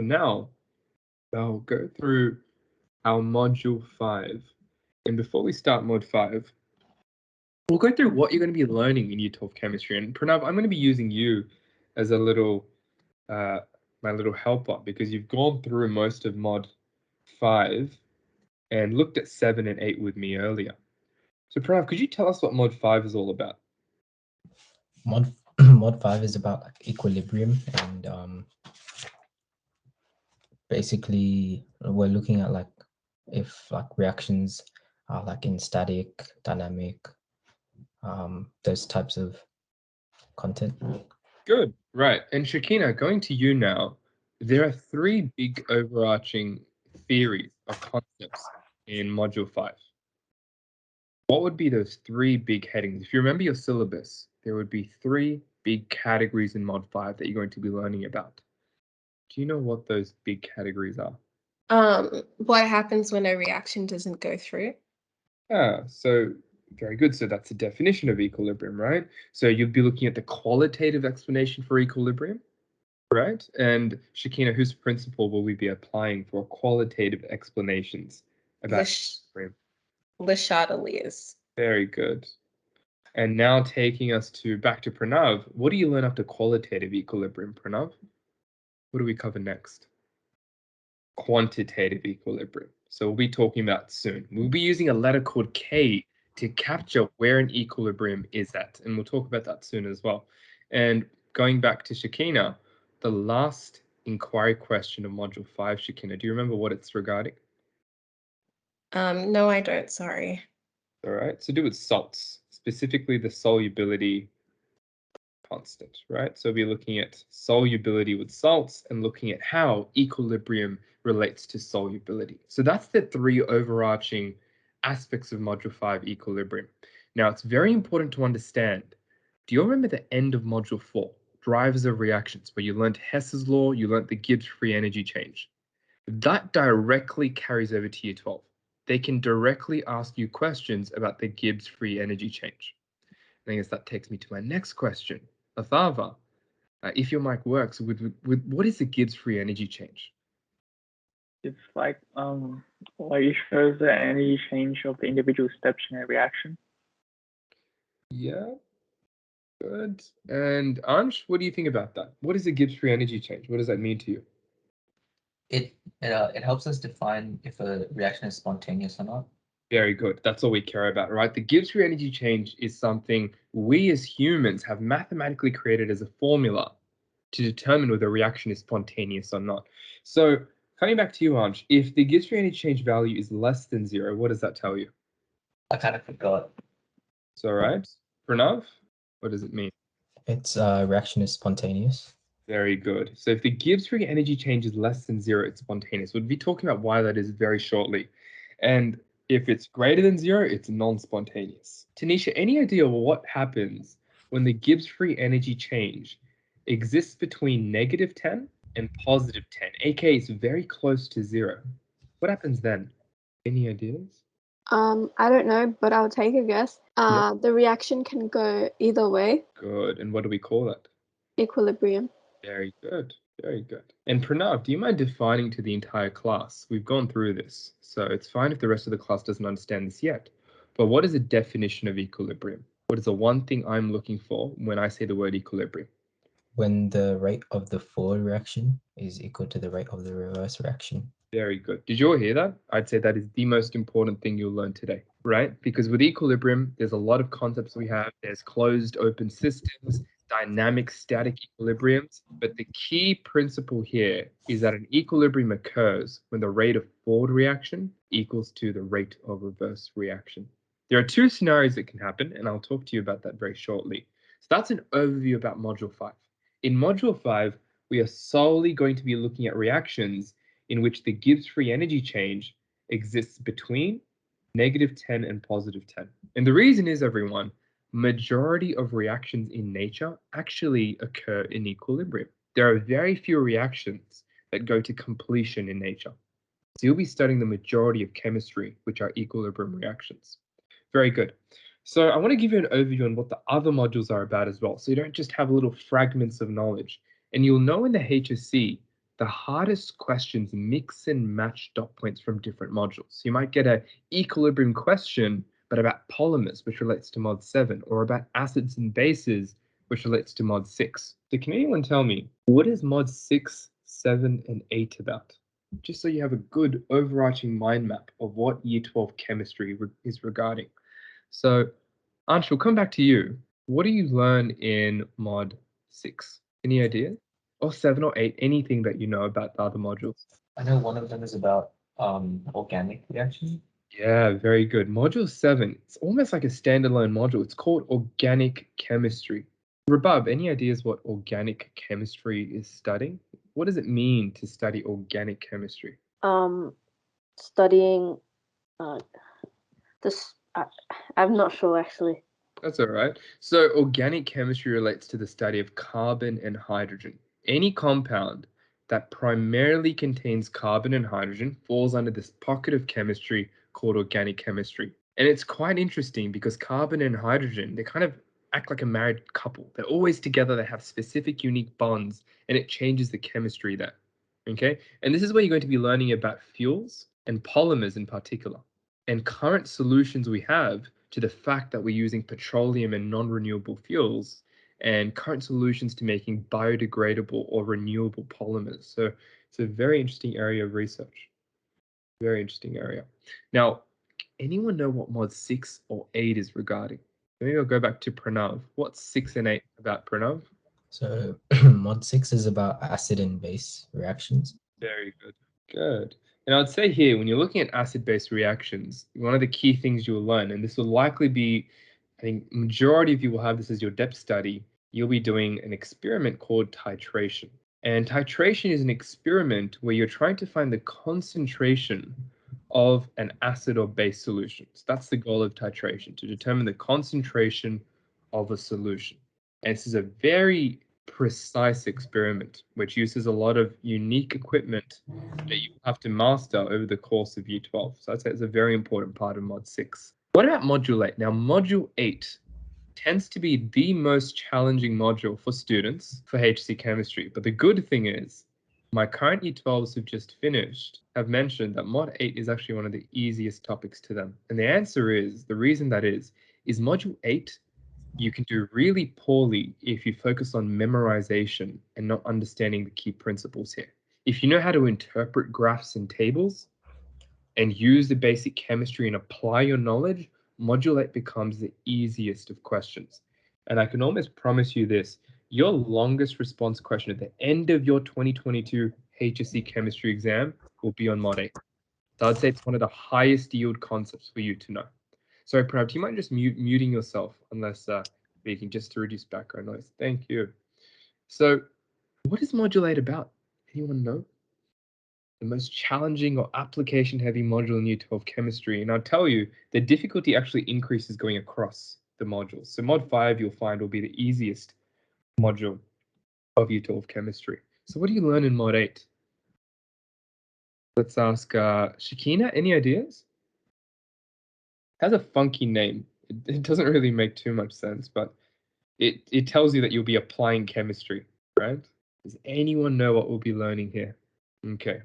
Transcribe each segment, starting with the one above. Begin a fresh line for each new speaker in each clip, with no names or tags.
now, I'll go through our module 5. And before we start mod 5, we'll go through what you're going to be learning in Year 12 chemistry. And Pranav, I'm going to be using you as a little, my little helper, because you've gone through most of mod 5 and looked at 7 and 8 with me earlier. So Pranav, could you tell us what mod 5 is all about?
Mod 5 is about like equilibrium, and basically we're looking at like if like reactions are like in static, dynamic, those types of content.
Good, right. And Shakina, going to you now, there are 3 big overarching theories or concepts in module 5. What would be those 3 big headings? If you remember your syllabus, there would be 3 big categories in mod 5 that you're going to be learning about. Do you know what those big categories are?
What happens when a reaction doesn't go through?
So very good. So that's the definition of equilibrium, right? So you'd be looking at the qualitative explanation for equilibrium, right? And Shakina, whose principle will we be applying for qualitative explanations about equilibrium?
Le Chatelier's.
Very good. And now taking us back to Pranav, what do you learn after qualitative equilibrium, Pranav? What do we cover next? Quantitative equilibrium. So we'll be talking about soon. We'll be using a letter called K to capture where an equilibrium is at. And we'll talk about that soon as well. And going back to Shakina, the last inquiry question of module 5, Shakina, do you remember what it's regarding?
No, I don't, sorry.
All right, so do with salts, specifically the solubility constant, right? So we'll be looking at solubility with salts and looking at how equilibrium relates to solubility. So that's the 3 overarching aspects of module 5 equilibrium. Now it's very important to understand. Do you remember the end of module 4, drivers of reactions, where you learned Hess's law, you learned the Gibbs free energy change? That directly carries over to year 12. They can directly ask you questions about the Gibbs free energy change. I guess that takes me to my next question. Athava, if your mic works, with what is the Gibbs free energy change?
It's like it shows the energy change of the individual steps in a reaction.
Yeah, good. And Ansh, what do you think about that? What is the Gibbs free energy change? What does that mean to you?
It helps us define if a reaction is spontaneous or not.
Very good. That's all we care about, right? The Gibbs free energy change is something we as humans have mathematically created as a formula to determine whether a reaction is spontaneous or not. So coming back to you, Ansh, if the Gibbs free energy change value is less than 0, what does that tell you?
I kind of forgot.
It's all right. Pranav, what does it mean?
It's reaction is spontaneous.
Very good. So if the Gibbs free energy change is less than 0, it's spontaneous. We'll be talking about why that is very shortly. And if it's greater than 0, it's non-spontaneous. Tanisha, any idea what happens when the Gibbs free energy change exists between -10 and +10, aka it's very close to 0? What happens then? Any ideas?
I don't know, but I'll take a guess.
Yeah.
The reaction can go either way.
Good. And what do we call that?
Equilibrium.
Very good. Very good. And Pranav, do you mind defining to the entire class? We've gone through this, so it's fine if the rest of the class doesn't understand this yet. But what is the definition of equilibrium? What is the one thing I'm looking for when I say the word equilibrium?
When the rate of the forward reaction is equal to the rate of the reverse reaction.
Very good. Did you all hear that? I'd say that is the most important thing you'll learn today, right? Because with equilibrium, there's a lot of concepts we have. There's closed open systems, dynamic static equilibriums. But the key principle here is that an equilibrium occurs when the rate of forward reaction equals to the rate of reverse reaction. There are 2 scenarios that can happen, and I'll talk to you about that very shortly. So that's an overview about Module 5. In Module 5, we are solely going to be looking at reactions in which the Gibbs free energy change exists between -10 and +10. And the reason is, everyone, majority of reactions in nature actually occur in equilibrium. There are very few reactions that go to completion in nature. So you'll be studying the majority of chemistry, which are equilibrium reactions. Very good. So I want to give you an overview on what the other modules are about as well, so you don't just have little fragments of knowledge. And you'll know in the HSC the hardest questions mix and match dot points from different modules. You might get an equilibrium question, but about polymers, which relates to mod 7, or about acids and bases, which relates to mod 6. So can anyone tell me, what is mod 6, 7, and 8 about? Just so you have a good overarching mind map of what Year 12 chemistry is regarding. So, Ansh, we'll come back to you. What do you learn in mod 6? Any ideas? Or 7 or 8, anything that you know about the other modules?
I know one of them is about organic reaction.
Yeah, very good. Module 7, it's almost like a standalone module. It's called Organic Chemistry. Rabab, any ideas what organic chemistry is studying? What does it mean to study organic chemistry?
Studying this. I'm not sure actually.
That's all right. So organic chemistry relates to the study of carbon and hydrogen. Any compound that primarily contains carbon and hydrogen falls under this pocket of chemistry called organic chemistry. And it's quite interesting because carbon and hydrogen, they kind of act like a married couple. They're always together, they have specific unique bonds, and it changes the chemistry there. Okay? And this is where you're going to be learning about fuels and polymers in particular. And current solutions we have to the fact that we're using petroleum and non-renewable fuels, and current solutions to making biodegradable or renewable polymers. So it's a very interesting area of research. Very interesting area. Now, anyone know what mod 6 or 8 is regarding? Maybe I'll go back to Pranav. What's 6 and 8 about, Pranav?
So mod 6 is about acid and base reactions.
Very good. Good. And I'd say here, when you're looking at acid-base reactions, one of the key things you'll learn, and this will likely be, I think, majority of you will have this as your depth study, you'll be doing an experiment called titration. And titration is an experiment where you're trying to find the concentration of an acid or base solution. So that's the goal of titration, to determine the concentration of a solution. And this is a very precise experiment which uses a lot of unique equipment that you have to master over the course of Year 12. So I'd say it's a very important part of Mod 6. What about Module 8? Now, Module 8 tends to be the most challenging module for students for HSC Chemistry. But the good thing is, my current Year 12s who've just finished have mentioned that Mod 8 is actually one of the easiest topics to them. And the answer is, the reason that is Module 8 you can do really poorly if you focus on memorization and not understanding the key principles here. If you know how to interpret graphs and tables and use the basic chemistry and apply your knowledge, Module 8 becomes the easiest of questions. And I can almost promise you this, your longest response question at the end of your 2022 HSC Chemistry exam will be on Mod 8. So I'd say it's one of the highest yield concepts for you to know. Sorry, Pranav, do you mind just muting yourself unless speaking, just to reduce background noise? Thank you. So what is Module 8 about? Anyone know? The most challenging or application-heavy module in Year 12 chemistry. And I'll tell you, the difficulty actually increases going across the modules. So Mod 5, you'll find, will be the easiest module of Year 12 chemistry. So what do you learn in Mod 8? Let's ask Shakina, any ideas? Has a funky name. It doesn't really make too much sense, but it tells you that you'll be applying chemistry, right? Does anyone know what we'll be learning here? Okay.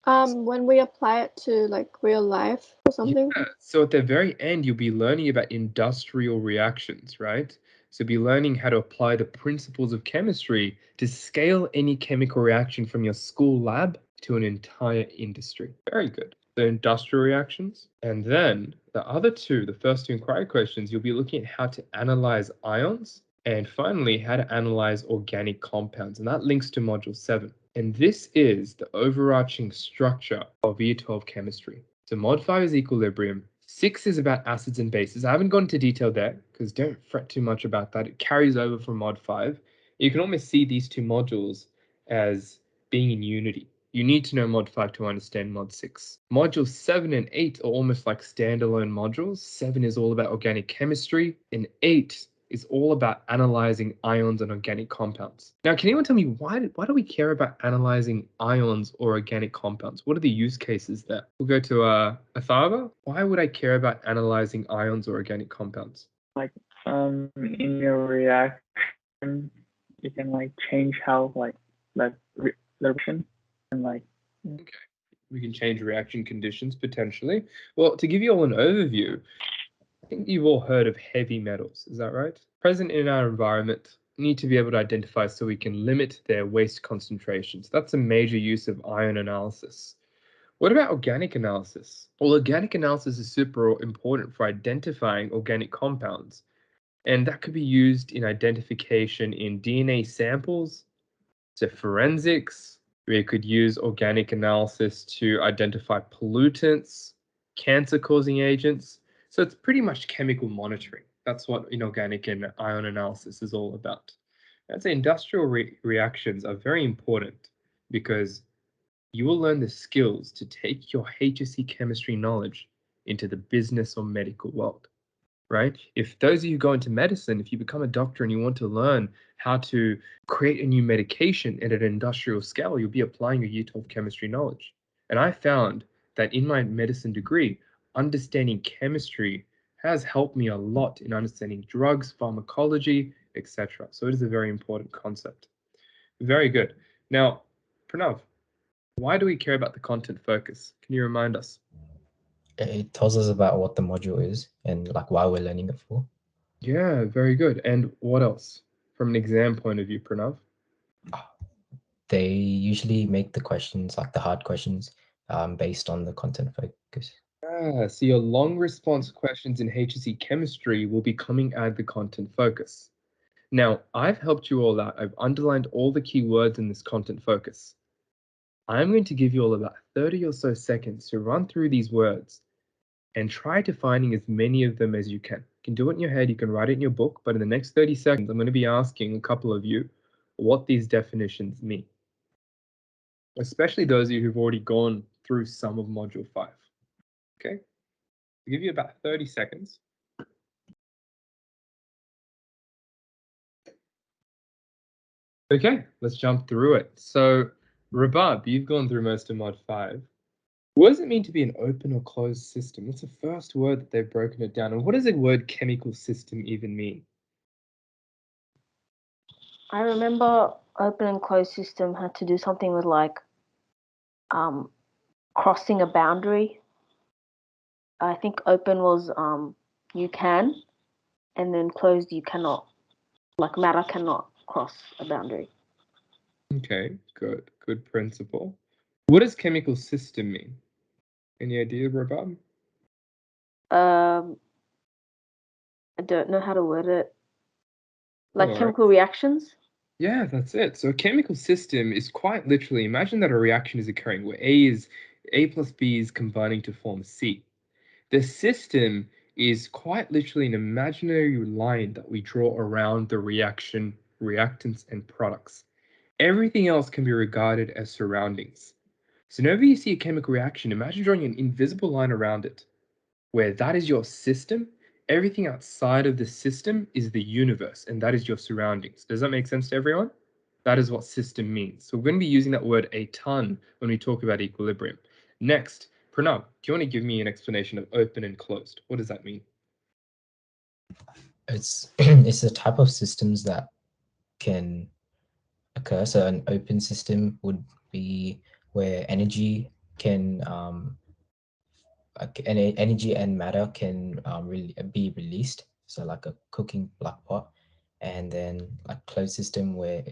When we apply it to like real life or something.
Yeah. So at the very end, you'll be learning about industrial reactions, right? So be learning how to apply the principles of chemistry to scale any chemical reaction from your school lab to an entire industry. Very good. The industrial reactions. And then the other two, the first two inquiry questions, you'll be looking at how to analyze ions and finally how to analyze organic compounds. And that links to Module 7. And this is the overarching structure of Year 12 chemistry. So Mod 5 is equilibrium. 6 is about acids and bases. I haven't gone into detail there because don't fret too much about that. It carries over from Mod 5. You can almost see these two modules as being in unity. You need to know Mod 5 to understand Mod 6. Modules 7 and 8 are almost like standalone modules. 7 is all about organic chemistry, and 8 is all about analyzing ions and organic compounds. Now, can anyone tell me why do we care about analyzing ions or organic compounds? What are the use cases there? We'll go to Athava. Why would I care about analyzing ions or organic compounds?
Like in your reaction, you can like change how like the reaction and like
We can change reaction conditions potentially. Well, to give you all an overview, I think you've all heard of heavy metals, is that right? Present in our environment, need to be able to identify so we can limit their waste concentrations. That's a major use of ion analysis. What about organic analysis? Well, organic analysis is super important for identifying organic compounds, and that could be used in identification in DNA samples, so forensics. We could use organic analysis to identify pollutants, cancer-causing agents. So it's pretty much chemical monitoring. That's what inorganic and ion analysis is all about. I'd say industrial reactions are very important because you will learn the skills to take your HSC chemistry knowledge into the business or medical world, right? If those of you go into medicine, if you become a doctor and you want to learn how to create a new medication at an industrial scale, you'll be applying your Year 12 chemistry knowledge. And I found that in my medicine degree, understanding chemistry has helped me a lot in understanding drugs, pharmacology, etc. So it is a very important concept. Very good. Now, Pranav, why do we care about the content focus? Can you remind us?
It tells us about what the module is and like why we're learning it for.
Yeah, very good. And what else? From an exam point of view, Pranav?
They usually make the questions, like the hard questions, based on the content focus.
So your long response questions in HSC Chemistry will be coming at the content focus. Now, I've helped you all out. I've underlined all the key words in this content focus. I'm going to give you all about 30 or so seconds to run through these words and try to finding as many of them as you can. You can do it in your head, you can write it in your book, but in the next 30 seconds, I'm going to be asking a couple of you what these definitions mean, especially those of you who've already gone through some of Module 5. Okay, I'll give you about 30 seconds. Okay, let's jump through it. So, Rabab, you've gone through most of Mod 5. What does it mean to be an open or closed system? That's the first word that they've broken it down. And what does the word chemical system even mean?
I remember open and closed system had to do something with like crossing a boundary. I think open was you can, and then closed you cannot. Like matter cannot cross a boundary.
Okay, good. Good principle. What does chemical system mean? Any idea, Rabab?
I don't know how to word it. Like
Alright.
chemical reactions.
Yeah, that's it. So a chemical system is quite literally, imagine that a reaction is occurring where A plus B is combining to form C. The system is quite literally an imaginary line that we draw around the reaction, reactants, and products. Everything else can be regarded as surroundings. So whenever you see a chemical reaction, imagine drawing an invisible line around it, where that is your system. Everything outside of the system is the universe, and that is your surroundings. Does that make sense to everyone? That is what system means. So we're going to be using that word a ton when we talk about equilibrium. Next, Pranav, do you want to give me an explanation of open and closed? What does that mean?
It's it's a type of systems that can occur. So an open system would be where energy can energy and matter can really be released. So like a cooking black pot, and then like closed system where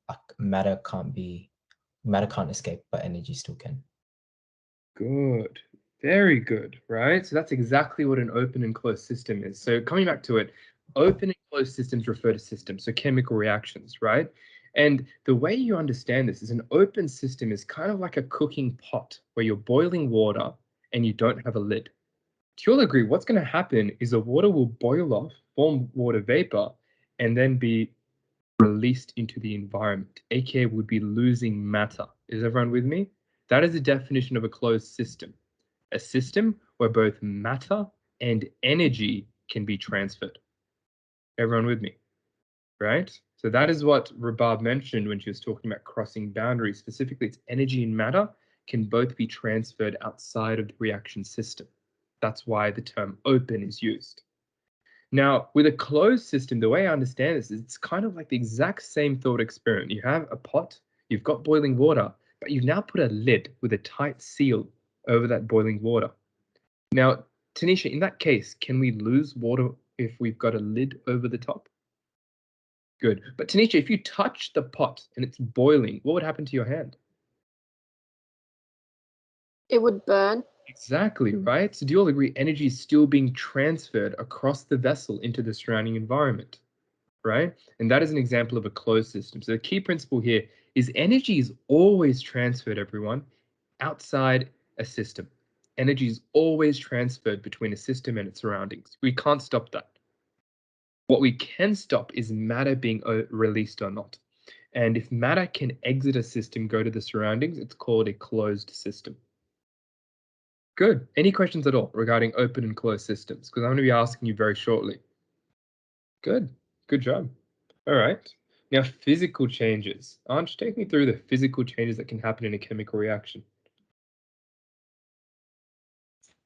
like matter can't escape, but energy still can.
Good. Very good, right? So that's exactly what an open and closed system is. So coming back to it, open and closed systems refer to systems, so chemical reactions, right? And the way you understand this is an open system is kind of like a cooking pot where you're boiling water and you don't have a lid. Do you all agree what's going to happen is the water will boil off, form water vapor, and then be released into the environment, aka would be losing matter. Is everyone with me? That is the definition of a closed system. A system where both matter and energy can be transferred. Everyone with me? Right? So that is what Rabab mentioned when she was talking about crossing boundaries. Specifically, it's energy and matter can both be transferred outside of the reaction system. That's why the term open is used. Now, with a closed system, the way I understand this is it's kind of like the exact same thought experiment. You have a pot, you've got boiling water. but you've now put a lid with a tight seal over that boiling water. Now, Tanisha, in that case, can we lose water if we've got a lid over the top? Good. But Tanisha, if you touch the pot and it's boiling, what would happen to your hand?
It would burn.
Exactly, right? So do you all agree energy is still being transferred across the vessel into the surrounding environment, right? And that is an example of a closed system. So the key principle here is energy is always transferred, everyone, outside a system. Energy is always transferred between a system and its surroundings. We can't stop that. What we can stop is matter being released or not. And if matter can exit a system, go to the surroundings, it's called a closed system. Good. Any questions at all regarding open and closed systems? Because I'm going to be asking you very shortly. Good. Good job. All right. Now, physical changes. Anj, take me through the physical changes that can happen in a chemical reaction.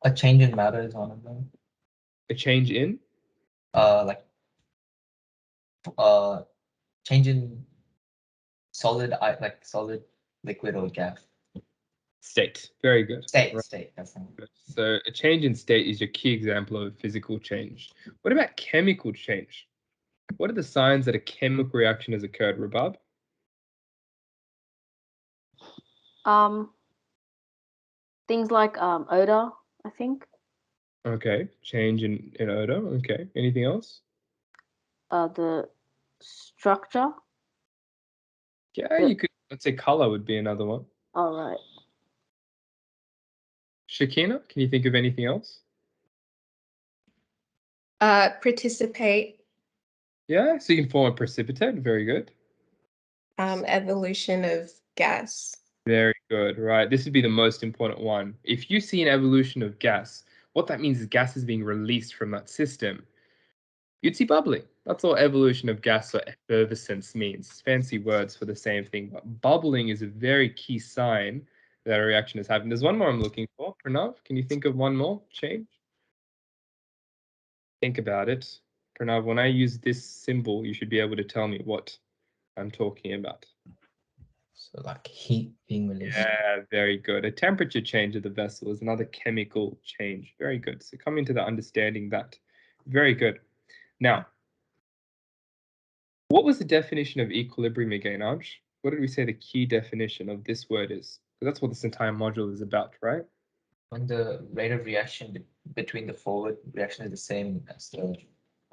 A change in matter is one of them.
A change in?
Change in solid, solid, liquid, or gas.
State. Very good.
State.
Right.
State. That's not
Good. So a change in state is your key example of a physical change. What about chemical change? What are the signs that a chemical reaction has occurred, Rabab?
Things like odor, I think.
Okay. Change in odor. Okay. Anything else?
The structure.
Yeah, you could, let's say color would be another one.
All right.
Shakina, can you think of anything else?
Participate,
Yeah, so you can form a precipitate. Very good.
evolution of gas.
Very good, right? This would be the most important one. If you see an evolution of gas, what that means is gas is being released from that system. You'd see bubbling. That's all evolution of gas or effervescence means. It's fancy words for the same thing, but bubbling is a very key sign that a reaction has happened. There's one more I'm looking for. Pranav, can you think of one more change? Think about it. Pranav, when I use this symbol, you should be able to tell me what I'm talking about.
So like heat being released.
Yeah, very good. A temperature change of the vessel is another chemical change. Very good. So coming to the understanding that. Very good. Now, what was the definition of equilibrium again, Anj? What did we say the key definition of this word is? Because that's what this entire module is about, right?
when the rate of reaction between the forward reaction is the same as the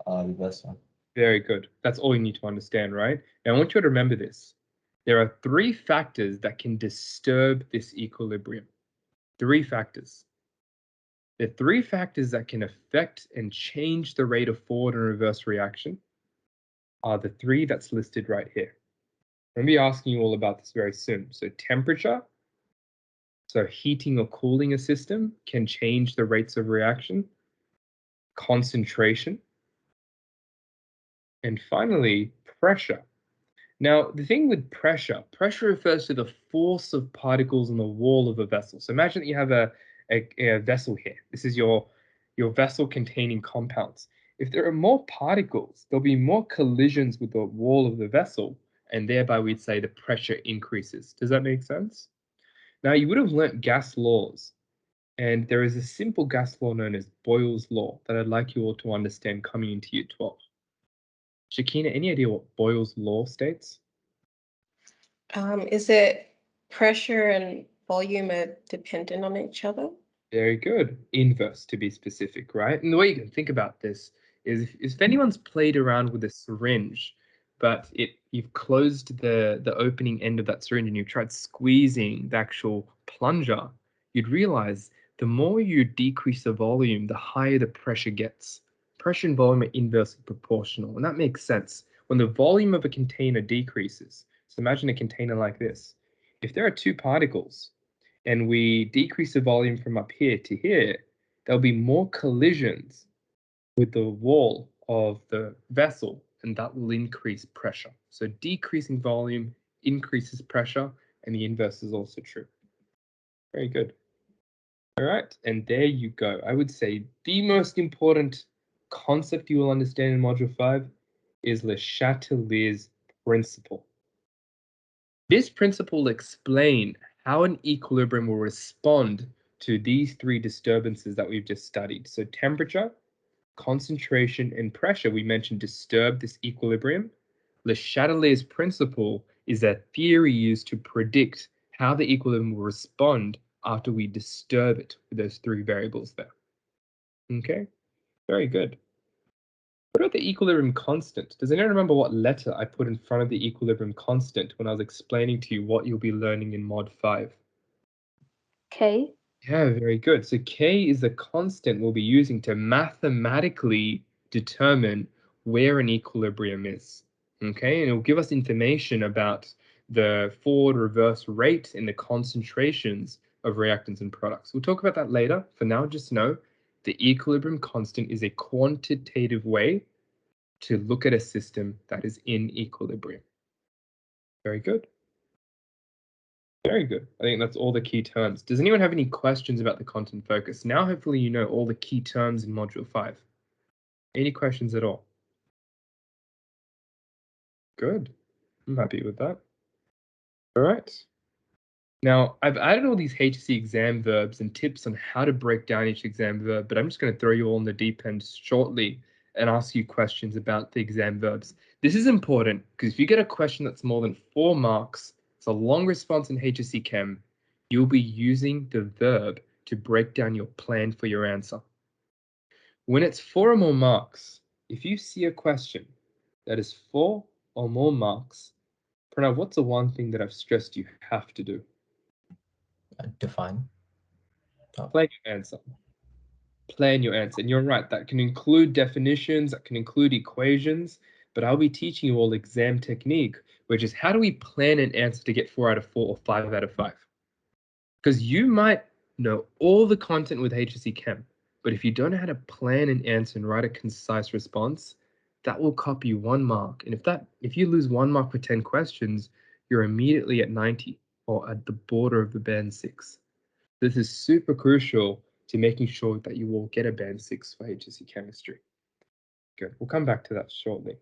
reverse one.
Very good. That's all you need to understand, right? Now, I want you to remember this. There are 3 factors that can disturb this equilibrium. 3 factors. The 3 factors that can affect and change the rate of forward and reverse reaction are the 3 that's listed right here. I'm going to be asking you all about this very soon. So temperature, so heating or cooling a system can change the rates of reaction. Concentration. And finally, pressure. Now, the thing with pressure refers to the force of particles on the wall of a vessel. So imagine that you have a vessel here. This is your vessel containing compounds. If there are more particles, there'll be more collisions with the wall of the vessel, and thereby we'd say the pressure increases. Does that make sense? Now, you would have learnt gas laws, and there is a simple gas law known as Boyle's law that I'd like you all to understand coming into Year 12. Shakina, any idea what Boyle's law states?
Is it pressure and volume are dependent on each other?
Very good. Inverse, to be specific, right? And the way you can think about this is if anyone's played around with a syringe, but you've closed the opening end of that syringe and you've tried squeezing the actual plunger, you'd realize the more you decrease the volume, the higher the pressure gets. Pressure and volume are inversely proportional, and that makes sense. When the volume of a container decreases, so imagine a container like this. If there are 2 particles, and we decrease the volume from up here to here, there'll be more collisions with the wall of the vessel, and that will increase pressure. So decreasing volume increases pressure, and the inverse is also true. Very good. All right, and there you go. I would say the most important concept you will understand in Module 5 is Le Chatelier's principle. This principle will explain how an equilibrium will respond to these three disturbances that we've just studied. So temperature, concentration, and pressure, we mentioned, disturb this equilibrium. Le Chatelier's principle is a theory used to predict how the equilibrium will respond after we disturb it with those three variables there. Okay, very good. What about the equilibrium constant? Does anyone remember what letter I put in front of the equilibrium constant when I was explaining to you what you'll be learning in Mod 5?
K.
Yeah, very good. So K is the constant we'll be using to mathematically determine where an equilibrium is. Okay, and it will give us information about the forward reverse rate and the concentrations of reactants and products. We'll talk about that later. For now, just know the equilibrium constant is a quantitative way to look at a system that is in equilibrium. Very good. Very good. I think that's all the key terms. Does anyone have any questions about the content focus? Now, hopefully you know all the key terms in Module 5. Any questions at all? Good. I'm happy with that. All right. Now, I've added all these HSC exam verbs and tips on how to break down each exam verb, but I'm just going to throw you all in the deep end shortly and ask you questions about the exam verbs. This is important because if you get a question that's more than 4 marks, it's a long response in HSC Chem, you'll be using the verb to break down your plan for your answer. When it's 4 or more marks, if you see a question that is 4 or more marks, Pranav, what's the one thing that I've stressed you have to do?
Define.
Plan your answer. Plan your answer. And you're right, that can include definitions, that can include equations, but I'll be teaching you all exam technique, which is how do we plan an answer to get 4 out of 4 or 5 out of 5? Because you might know all the content with HSC Chem, but if you don't know how to plan an answer and write a concise response, that will cop you 1 mark. And if you lose 1 mark for 10 questions, you're immediately at 90 or at the border of the band 6. This is super crucial to making sure that you will get a band 6 for HSC Chemistry. Good. We'll come back to that shortly.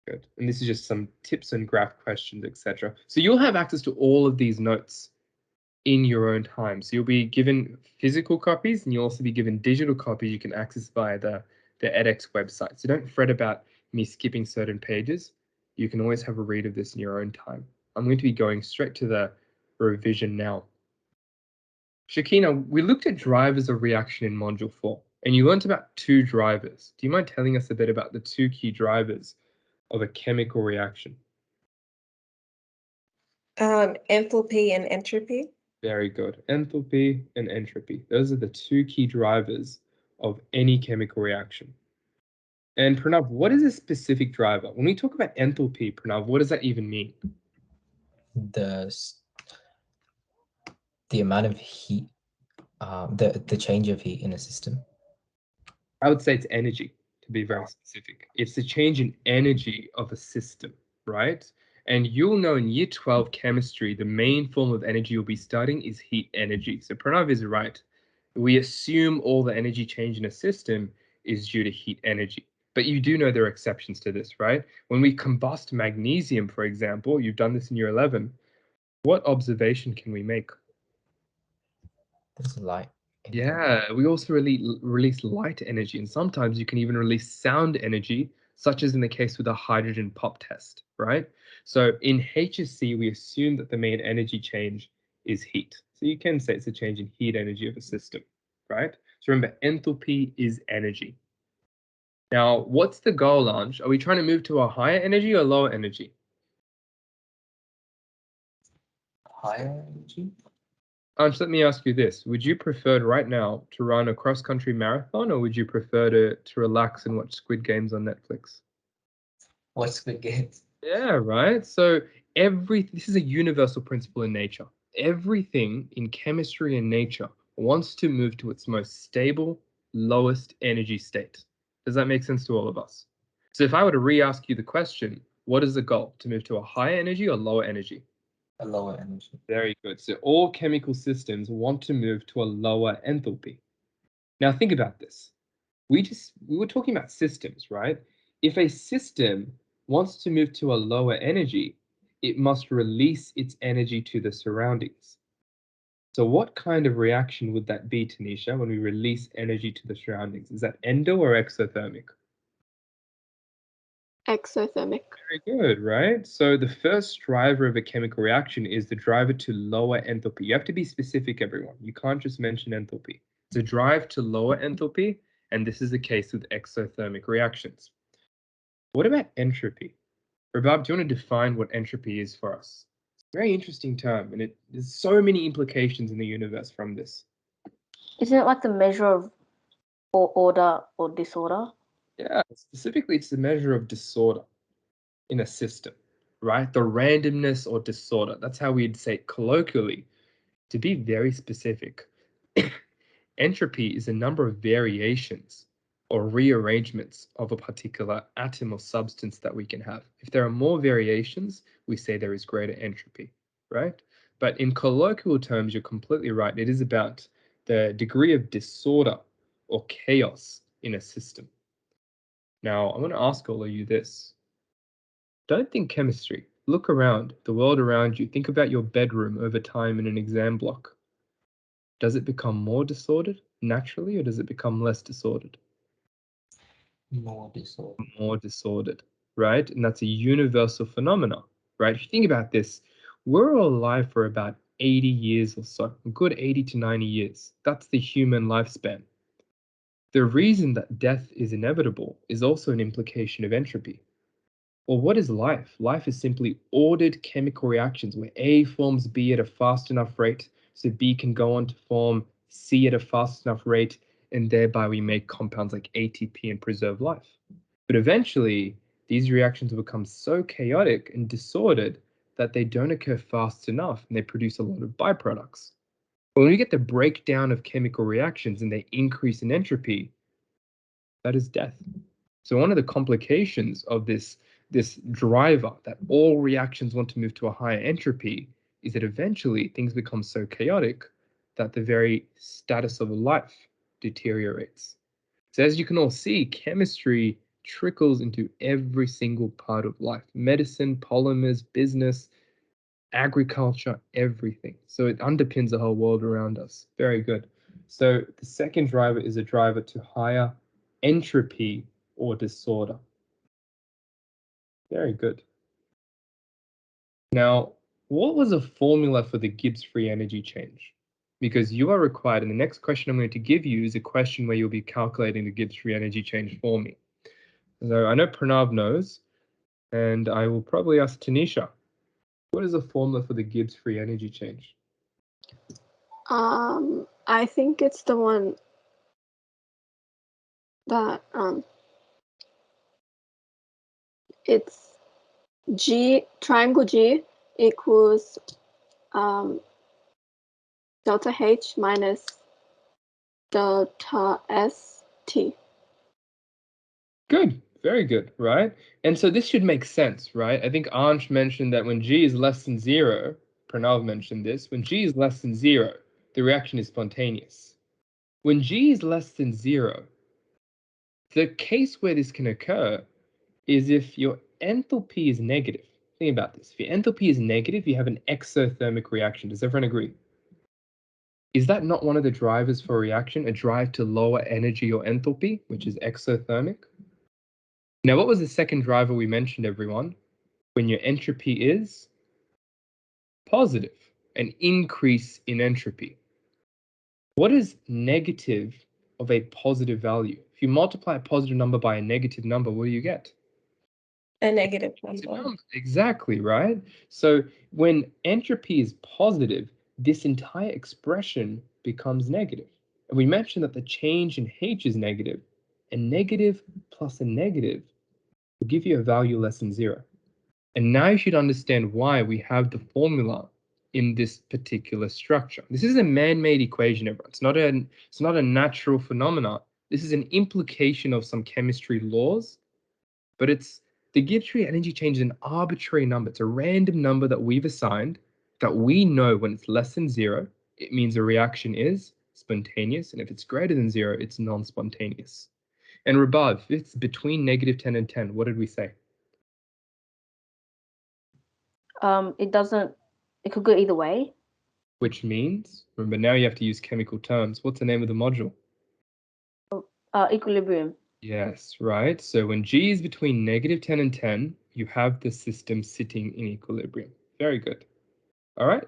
Good. And this is just some tips and graph questions, etc. So you'll have access to all of these notes in your own time. So you'll be given physical copies and you'll also be given digital copies you can access via the edX website. So don't fret about me skipping certain pages. You can always have a read of this in your own time. I'm going to be going straight to the revision now. Shakina, we looked at drivers of reaction in Module 4, and you learned about 2 drivers. Do you mind telling us a bit about the 2 key drivers of a chemical reaction?
Enthalpy and entropy.
Very good. Enthalpy and entropy. Those are the 2 key drivers of any chemical reaction. And Pranav, what is a specific driver? When we talk about enthalpy, Pranav, what does that even mean?
The amount of heat, the change of heat in a system.
I would say it's energy, to be very specific. It's the change in energy of a system, right? And you'll know in year 12 chemistry, the main form of energy you'll be studying is heat energy. So Pranav is right. We assume all the energy change in a system is due to heat energy. But you do know there are exceptions to this, right? When we combust magnesium, for example, you've done this in year 11, what observation can we make?
There's light.
Yeah, we also release light energy, and sometimes you can even release sound energy, such as in the case with a hydrogen pop test, right? So in HSC, we assume that the main energy change is heat. So you can say it's a change in heat energy of a system, right? So remember, enthalpy is energy. Now, what's the goal, Anj? Are we trying to move to a higher energy or lower energy?
Higher energy?
Anj, let me ask you this. Would you prefer right now to run a cross-country marathon, or would you prefer to relax and watch Squid Games on Netflix?
Watch Squid Games.
Yeah, right. So this is a universal principle in nature. Everything in chemistry and nature wants to move to its most stable, lowest energy state. Does that make sense to all of us? So if I were to re-ask you the question, what is the goal? To move to a higher energy or lower energy?
A lower energy.
Very good. So all chemical systems want to move to a lower enthalpy. Now think about this. We were talking about systems, right? If a system wants to move to a lower energy, it must release its energy to the surroundings. So what kind of reaction would that be, Tanisha, when we release energy to the surroundings? Is that endo or exothermic?
Exothermic.
Very good, right? So the first driver of a chemical reaction is the driver to lower enthalpy. You have to be specific, everyone. You can't just mention enthalpy. It's a drive to lower enthalpy, and this is the case with exothermic reactions. What about entropy? Rabab, do you want to define what entropy is for us? It's a very interesting term, and there's so many implications in the universe from this.
Isn't it like the measure of order or disorder?
Yeah, specifically, it's the measure of disorder in a system, right? The randomness or disorder. That's how we'd say it colloquially. To be very specific, entropy is a number of variations or rearrangements of a particular atom or substance that we can have. If there are more variations, we say there is greater entropy, right? But in colloquial terms, you're completely right. It is about the degree of disorder or chaos in a system. Now, I want to ask all of you this. Don't think chemistry. Look around, the world around you. Think about your bedroom over time in an exam block. Does it become more disordered naturally, or does it become less disordered?
More disorder.
More disordered, right? And that's a universal phenomenon, right? If you think about this, we're all alive for about 80 years or so, a good 80 to 90 years. That's the human lifespan. The reason that death is inevitable is also an implication of entropy. Well, what is life? Life is simply ordered chemical reactions where A forms B at a fast enough rate so B can go on to form C at a fast enough rate, and thereby we make compounds like ATP and preserve life. But eventually, these reactions will become so chaotic and disordered that they don't occur fast enough and they produce a lot of byproducts. But when we get the breakdown of chemical reactions and they increase in entropy, that is death. So one of the complications of this driver that all reactions want to move to a higher entropy is that eventually things become so chaotic that the very status of life deteriorates. So as you can all see, chemistry trickles into every single part of life. Medicine, polymers, business, agriculture, everything. So it underpins the whole world around us. Very good. So the second driver is a driver to higher entropy or disorder. Very good. Now, what was a formula for the Gibbs free energy change? Because you are required, and the next question I'm going to give you is a question where you'll be calculating the Gibbs free energy change for me. So I know Pranav knows, and I will probably ask Tanisha, what is the formula for the Gibbs free energy change?
I think it's the one that it's G, triangle G equals delta H minus delta S T.
Good, very good, right? And so this should make sense, right? I think Ansh mentioned that when G is less than 0, Pranav mentioned this, when G is less than 0, the reaction is spontaneous. When G is less than 0, the case where this can occur is if your enthalpy is negative. Think about this. If your enthalpy is negative, you have an exothermic reaction. Does everyone agree? Is that not one of the drivers for a reaction, a drive to lower energy or enthalpy, which is exothermic? Now, what was the second driver we mentioned, everyone? When your entropy is positive, an increase in entropy. What is negative of a positive value? If you multiply a positive number by a negative number, what do you get?
A negative number.
Exactly, right? So when entropy is positive, this entire expression becomes negative. And we mentioned that the change in H is negative. A negative plus a negative will give you a value less than 0. And now you should understand why we have the formula in this particular structure. This is a man-made equation, everyone. It's not a natural phenomena. This is an implication of some chemistry laws, but the Gibbs free energy change is an arbitrary number. It's a random number that we've assigned that we know when it's less than 0, it means a reaction is spontaneous, and if it's greater than 0, it's non-spontaneous. And Rabab, if it's between -10 and 10, what did we say?
It doesn't. It could go either way.
Which means, remember now you have to use chemical terms. What's the name of the module?
Equilibrium.
Yes, right. So when G is between -10 and 10, you have the system sitting in equilibrium. Very good. All right.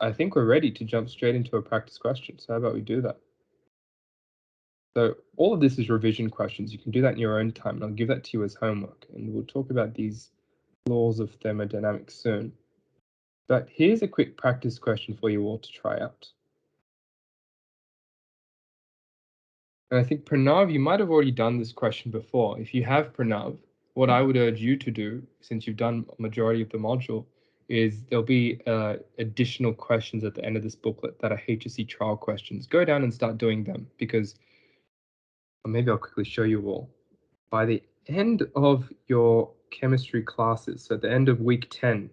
I think we're ready to jump straight into a practice question. So how about we do that? So all of this is revision questions. You can do that in your own time, and I'll give that to you as homework. And we'll talk about these laws of thermodynamics soon. But here's a quick practice question for you all to try out. And I think, Pranav, you might have already done this question before. If you have, Pranav, what I would urge you to do, since you've done a majority of the module, is there'll be additional questions at the end of this booklet that are HSC trial questions. Go down and start doing them, because, or maybe I'll quickly show you all. By the end of your chemistry classes, so at the end of week 10,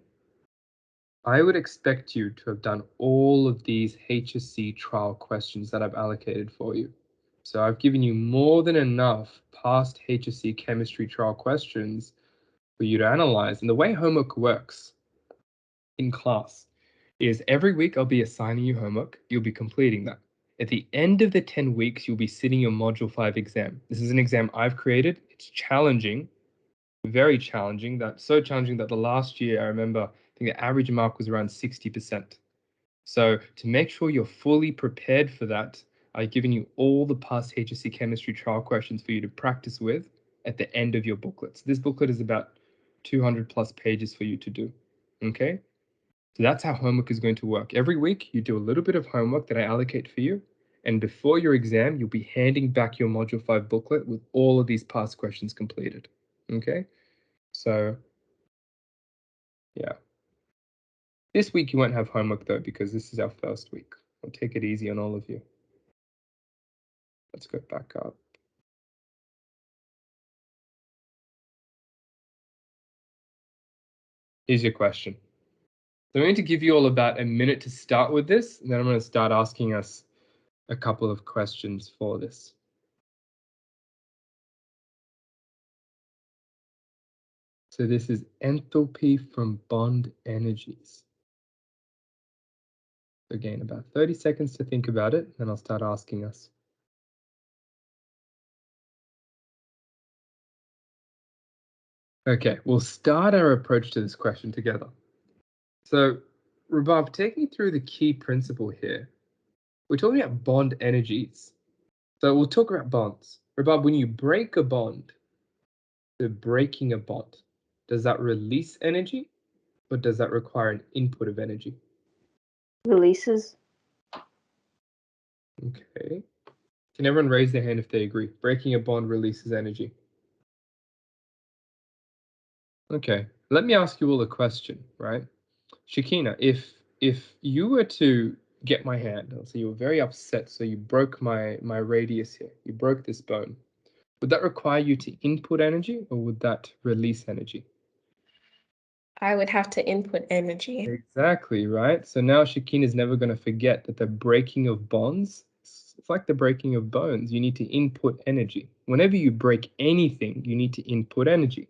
I would expect you to have done all of these HSC trial questions that I've allocated for you. So I've given you more than enough past HSC chemistry trial questions for you to analyze. And the way homework works in class is every week I'll be assigning you homework. You'll be completing that. At the end of the 10 weeks, you'll be sitting your Module 5 exam. This is an exam I've created. It's challenging, very challenging. That's so challenging that the last year, I remember, I think the average mark was around 60%. So to make sure you're fully prepared for that, I've given you all the past HSC chemistry trial questions for you to practice with at the end of your booklets. This booklet is about 200 plus pages for you to do. Okay? So that's how homework is going to work. Every week, you do a little bit of homework that I allocate for you. And before your exam, you'll be handing back your Module 5 booklet with all of these past questions completed. Okay? So, yeah. This week you won't have homework though, because this is our first week. I'll take it easy on all of you. Let's go back up. Here's your question. So I'm going to give you all about a minute to start with this, and then I'm going to start asking us a couple of questions for this. So this is enthalpy from bond energies. Again, about 30 seconds to think about it, then I'll start asking us. Okay, we'll start our approach to this question together. So, Rabab, take me through the key principle here. We're talking about bond energies. So we'll talk about bonds. Rabab, when you break a bond, the breaking a bond, does that release energy or does that require an input of energy?
Releases.
Okay. Can everyone raise their hand if they agree? Breaking a bond releases energy. Okay, let me ask you all a question, right? Shakina, if you were to get my hand, let's say you were very upset, so you broke my radius here, you broke this bone, would that require you to input energy or would that release energy?
I would have to input energy.
Exactly, right? So now Shakina is never going to forget that the breaking of bonds, it's like the breaking of bones. You need to input energy. Whenever you break anything, you need to input energy.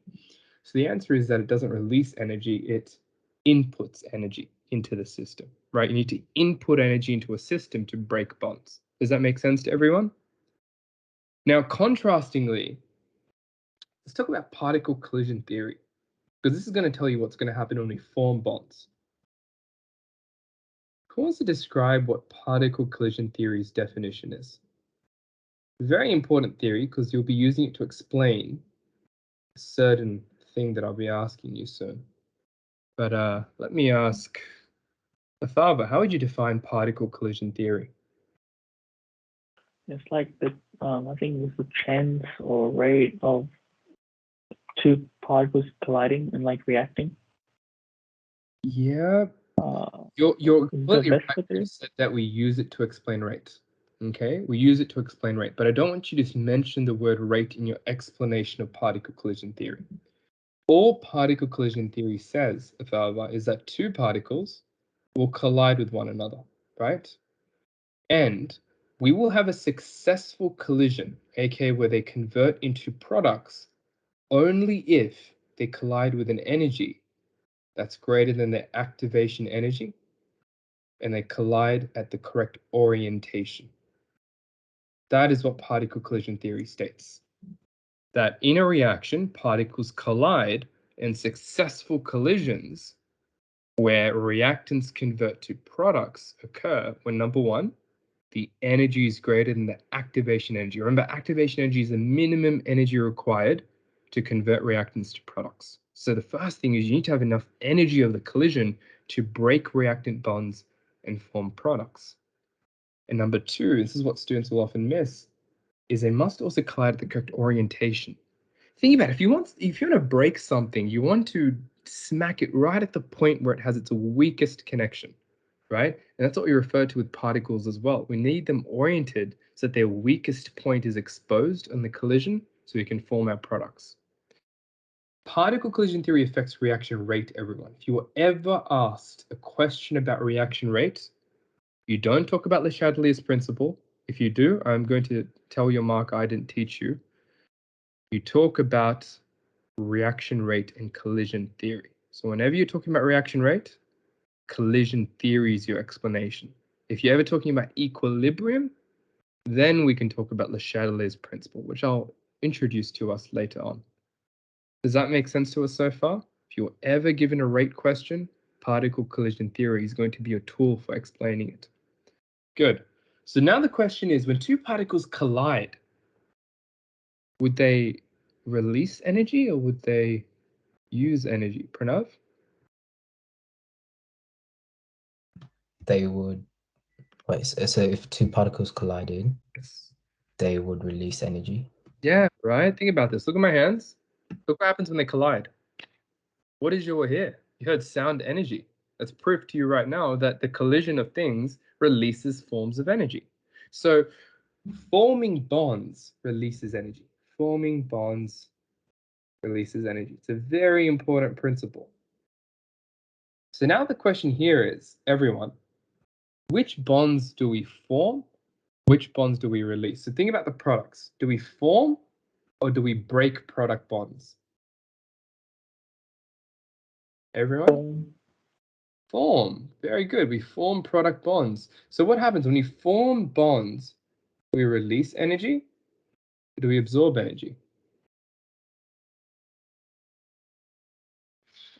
So the answer is that it doesn't release energy, it inputs energy into the system, right? You need to input energy into a system to break bonds. Does that make sense to everyone? Now, contrastingly, let's talk about particle collision theory, because this is going to tell you what's going to happen when we form bonds. Who wants to describe what particle collision theory's definition is? Very important theory, because you'll be using it to explain a certain thing that I'll be asking you soon. But let me ask Athava, how would you define particle collision theory?
It's like the I think it's the chance or rate of two particles colliding and like reacting.
Yeah, you're completely
best
right.
theory?
You said that we use it to explain rate. Okay, we use it to explain rate, but I don't want you to mention the word rate in your explanation of particle collision theory. All particle collision theory says, Athava, is that two particles will collide with one another, right? And we will have a successful collision, aka where they convert into products, only if they collide with an energy that's greater than their activation energy, and they collide at the correct orientation. That is what particle collision theory states. That in a reaction, particles collide, and successful collisions where reactants convert to products occur when, number one, the energy is greater than the activation energy. Remember, activation energy is the minimum energy required to convert reactants to products. So the first thing is you need to have enough energy of the collision to break reactant bonds and form products. And number two, this is what students will often miss, is they must also collide at the correct orientation. Think about it, if you want to break something, you want to smack it right at the point where it has its weakest connection, right? And that's what we refer to with particles as well. We need them oriented so that their weakest point is exposed on the collision so we can form our products. Particle collision theory affects reaction rate, everyone. If you were ever asked a question about reaction rate, you don't talk about Le Chatelier's principle. If you do, I'm going to tell your mark I didn't teach you. You talk about reaction rate and collision theory. So whenever you're talking about reaction rate, collision theory is your explanation. If you're ever talking about equilibrium, then we can talk about Le Chatelier's principle, which I'll introduce to us later on. Does that make sense to us so far? If you're ever given a rate question, particle collision theory is going to be a tool for explaining it. Good. So now the question is, when two particles collide, would they release energy or would they use energy? Pranav?
They would, wait, so if two particles collided,
Yes.
they would release energy.
Yeah, right. Think about this. Look at my hands. Look what happens when they collide. What did you hear? You heard sound energy. That's proof to you right now that the collision of things releases forms of energy. So forming bonds releases energy. Forming bonds releases energy. It's a very important principle. So now the question here is, everyone, which bonds do we form? Which bonds do we release? So think about the products. Do we form or do we break product bonds? Everyone? Form. Very good. We form product bonds. So what happens when we form bonds? Do we release energy? Or do we absorb energy?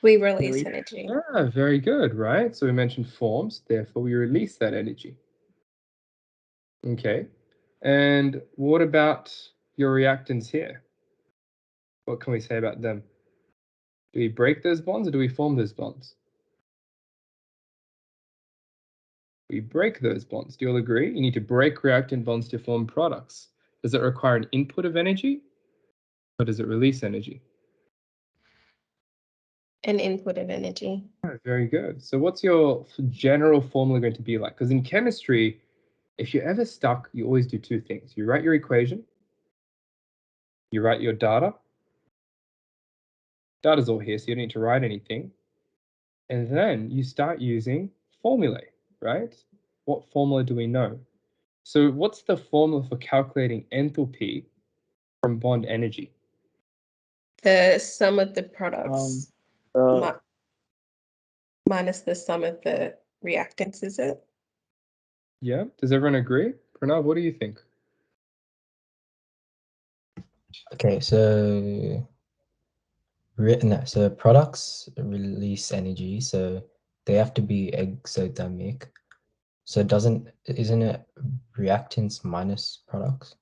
We release
Release.
energy.
Ah, very good, right? So we mentioned forms, therefore we release that energy. Okay. And what about your reactants here? What can we say about them? Do we break those bonds or do we form those bonds? We break those bonds. Do you all agree? You need to break reactant bonds to form products. Does it require an input of energy or does it release energy?
An input of energy.
Oh, very good. So what's your general formula going to be like? Because in chemistry, if you're ever stuck, you always do two things. You write your equation, you write your data. Data's all here, so you don't need to write anything. And then you start using formulae, right? What formula do we know? So what's the formula for calculating enthalpy from bond energy?
The sum of the products
Uh,
minus the sum of the reactants, is it?
Yeah, does everyone agree? Pranav, what do you think?
Okay, so so products release energy, so they have to be exothermic. So isn't it reactants minus products?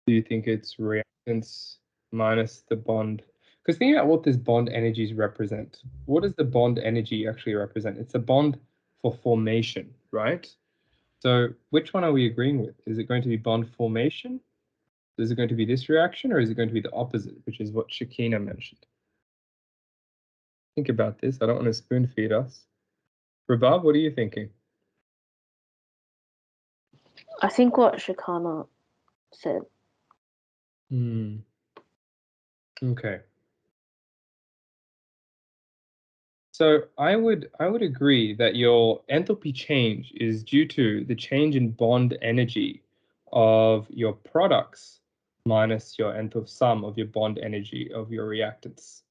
Do you think it's reactants minus the bond? Because think about what this bond energies represent. What does the bond energy actually represent? It's a bond for formation, right? So which one are we agreeing with? Is it going to be bond formation? Is it going to be this reaction or is it going to be the opposite, which is what Shakina mentioned? Think about this. I don't want to spoon feed us. Rabab, what are you thinking?
I think what Shikana said.
Okay. So I would agree that your enthalpy change is due to the change in bond energy of your products minus your sum of your bond energy of your reactants.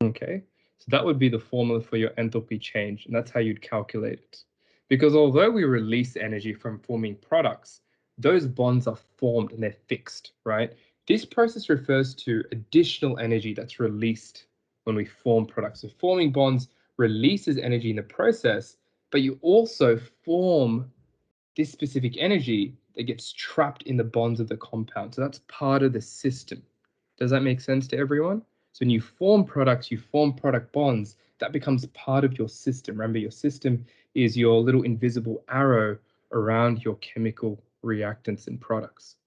Okay. So that would be the formula for your enthalpy change, and that's how you'd calculate it. Because although we release energy from forming products, those bonds are formed and they're fixed, right? This process refers to additional energy that's released when we form products. So forming bonds releases energy in the process, but you also form this specific energy that gets trapped in the bonds of the compound. So that's part of the system. Does that make sense to everyone? So when you form products, you form product bonds, that becomes part of your system. Remember, your system is your little invisible arrow around your chemical reactants and products.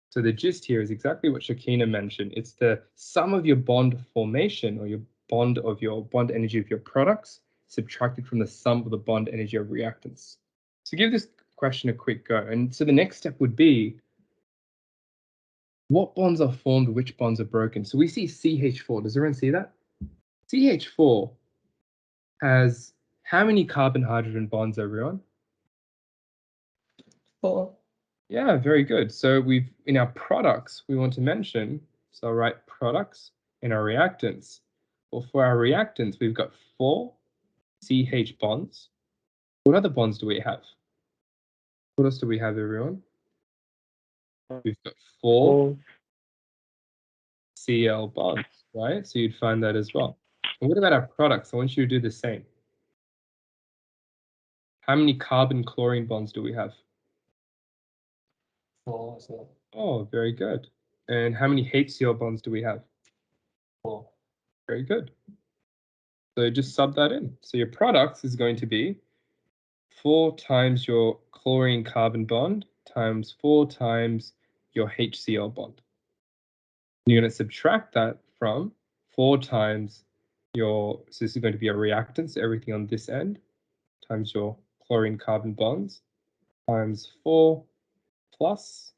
So the gist here is exactly what Shakina mentioned. It's the sum of your bond formation or your bond energy of your products subtracted from the sum of the bond energy of reactants. So give this question a quick go. And so the next step would be, what bonds are formed, which bonds are broken? So we see CH4. Does everyone see that? CH4 has how many carbon-hydrogen bonds, everyone?
4.
Yeah, very good. So in our products, we want to mention, so I'll write products in our reactants. Well, for our reactants, we've got 4 CH bonds. What other bonds do we have? What else do we have, everyone? We've got 4 Cl bonds, right? So you'd find that as well. And what about our products? I want you to do the same. How many carbon-chlorine bonds do we have?
4 as well.
Oh, very good. And how many HCl bonds do we have?
4.
Very good. So just sub that in. So your products is going to be 4 times your chlorine-carbon bond times 4 times your HCl bond. And you're going to subtract that from 4 times so this is going to be a reactant, so everything on this end, times your chlorine-carbon bonds, times 4 plus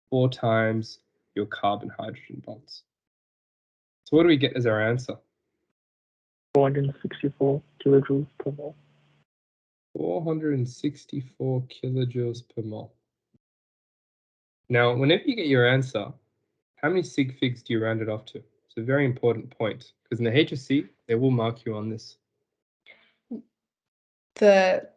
4 times your carbon-hydrogen bonds. So what do we get as our answer?
464 kilojoules per mole.
464 kilojoules per mole. Now, whenever you get your answer, how many sig figs do you round it off to? It's a very important point, because in the HSC, they will mark you on this.
The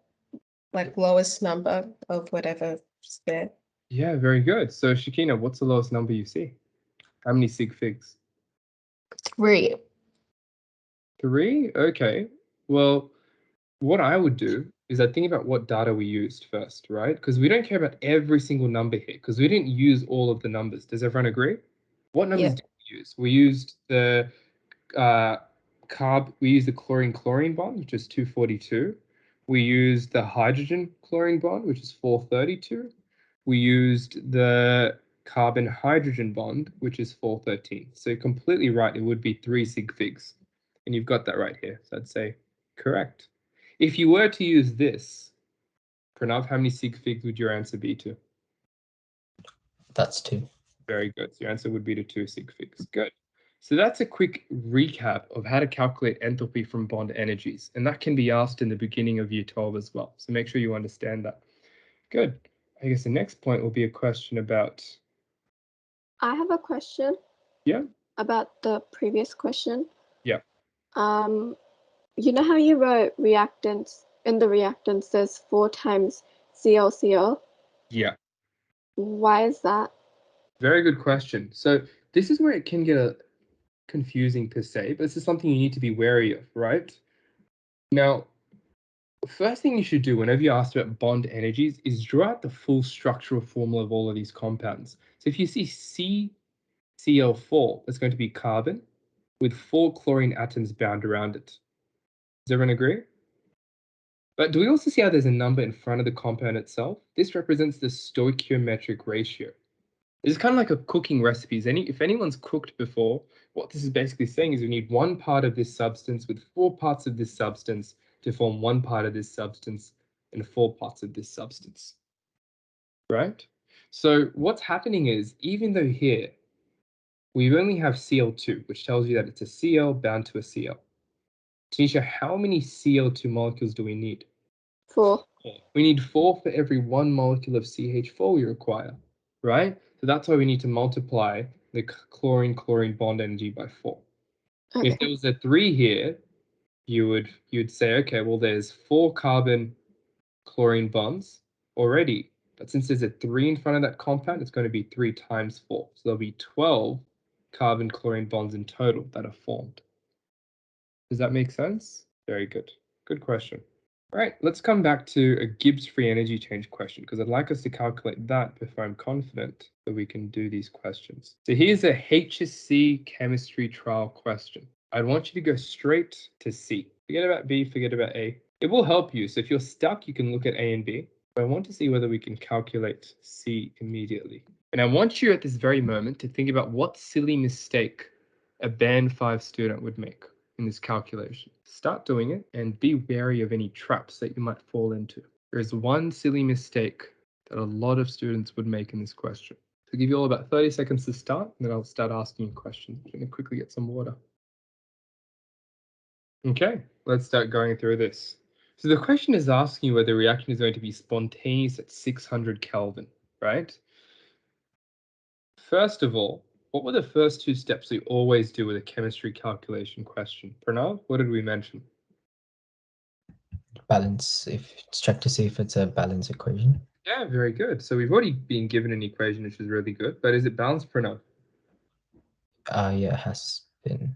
lowest number of whatever's there.
Yeah, very good. So Shakina, what's the lowest number you see? How many sig figs?
3.
3? Okay. Well, what I would do is I'd think about what data we used first, right? Because we don't care about every single number here, because we didn't use all of the numbers. Does everyone agree? What numbers did we use? We used the we used the chlorine-chlorine bond, which is 242. We used the hydrogen-chlorine bond, which is 432. We used the carbon-hydrogen bond, which is 413. So you're completely right, it would be 3 sig figs. And you've got that right here. So I'd say correct. If you were to use this, Pranav, how many sig figs would your answer be to?
That's 2.
Very good. So your answer would be to 2 sig figs. Good. So that's a quick recap of how to calculate enthalpy from bond energies. And that can be asked in the beginning of year 12 as well. So make sure you understand that. Good. I guess the next point will be a question about...
I have a question.
Yeah.
About the previous question.
Yeah.
You know how you wrote reactants, in the reactants there's 4 times ClCl?
Yeah.
Why is that?
Very good question. So this is where it can get confusing per se, but this is something you need to be wary of, right? Now, first thing you should do whenever you're asked about bond energies is draw out the full structural formula of all of these compounds. So if you see CCl4, that's going to be carbon with 4 chlorine atoms bound around it. Does everyone agree? But do we also see how there's a number in front of the compound itself? This represents the stoichiometric ratio. It's kind of like a cooking recipe. If anyone's cooked before, what this is basically saying is we need 1 part of this substance with 4 parts of this substance to form 1 part of this substance and 4 parts of this substance, right? So what's happening is, even though here we only have Cl2, which tells you that it's a Cl bound to a Cl. Tanisha, how many Cl2 molecules do we need?
4.
We need 4 for every 1 molecule of CH4 we require, right? So that's why we need to multiply the chlorine-chlorine bond energy by 4.
Okay.
If there was a 3 here, you'd say, okay, well, there's 4 carbon chlorine bonds already, but since there's a 3 in front of that compound, it's going to be 3 times 4. So there'll be 12 carbon chlorine bonds in total that are formed. Does that make sense? Very good. Good question. All right, let's come back to a Gibbs free energy change question, because I'd like us to calculate that before I'm confident that we can do these questions. So here's a HSC chemistry trial question. I want you to go straight to C. Forget about B, forget about A. It will help you. So if you're stuck, you can look at A and B. But I want to see whether we can calculate C immediately. And I want you at this very moment to think about what silly mistake a Band 5 student would make in this calculation. Start doing it and be wary of any traps that you might fall into. There is one silly mistake that a lot of students would make in this question. So I'll give you all about 30 seconds to start, and then I'll start asking you questions. I'm going to quickly get some water. Okay, let's start going through this. So the question is asking you whether the reaction is going to be spontaneous at 600 Kelvin, right? First of all, what were the first 2 steps we always do with a chemistry calculation question? Pranav, what did we mention?
Balance, if check to see if it's a balance equation.
Yeah, very good. So we've already been given an equation, which is really good, but is it balanced, Pranav?
Yeah, it has been.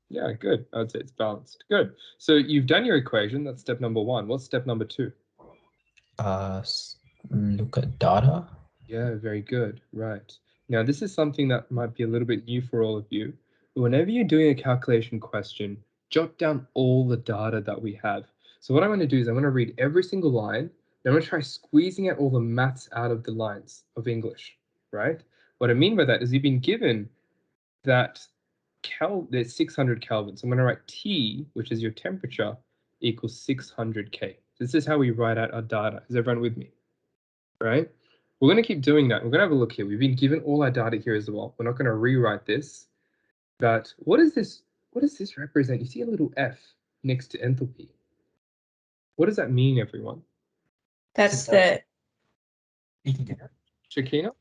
Yeah, good. I would say it's balanced. Good. So you've done your equation. That's step number 1. What's step number 2?
Look at data.
Yeah, very good. Right. Now, this is something that might be a little bit new for all of you. Whenever you're doing a calculation question, jot down all the data that we have. So what I'm going to do is I'm going to read every single line, and I'm going to try squeezing out all the maths out of the lines of English, right? What I mean by that is you've been given that there's 600 Kelvin. So I'm going to write T, which is your temperature, equals 600 K. This is how we write out our data. Is everyone with me? Right? We're going to keep doing that. We're going to have a look here. We've been given all our data here as well. We're not going to rewrite this. But what is this? What does this represent? You see a little F next to enthalpy. What does that mean, everyone?
That's the
Shakina?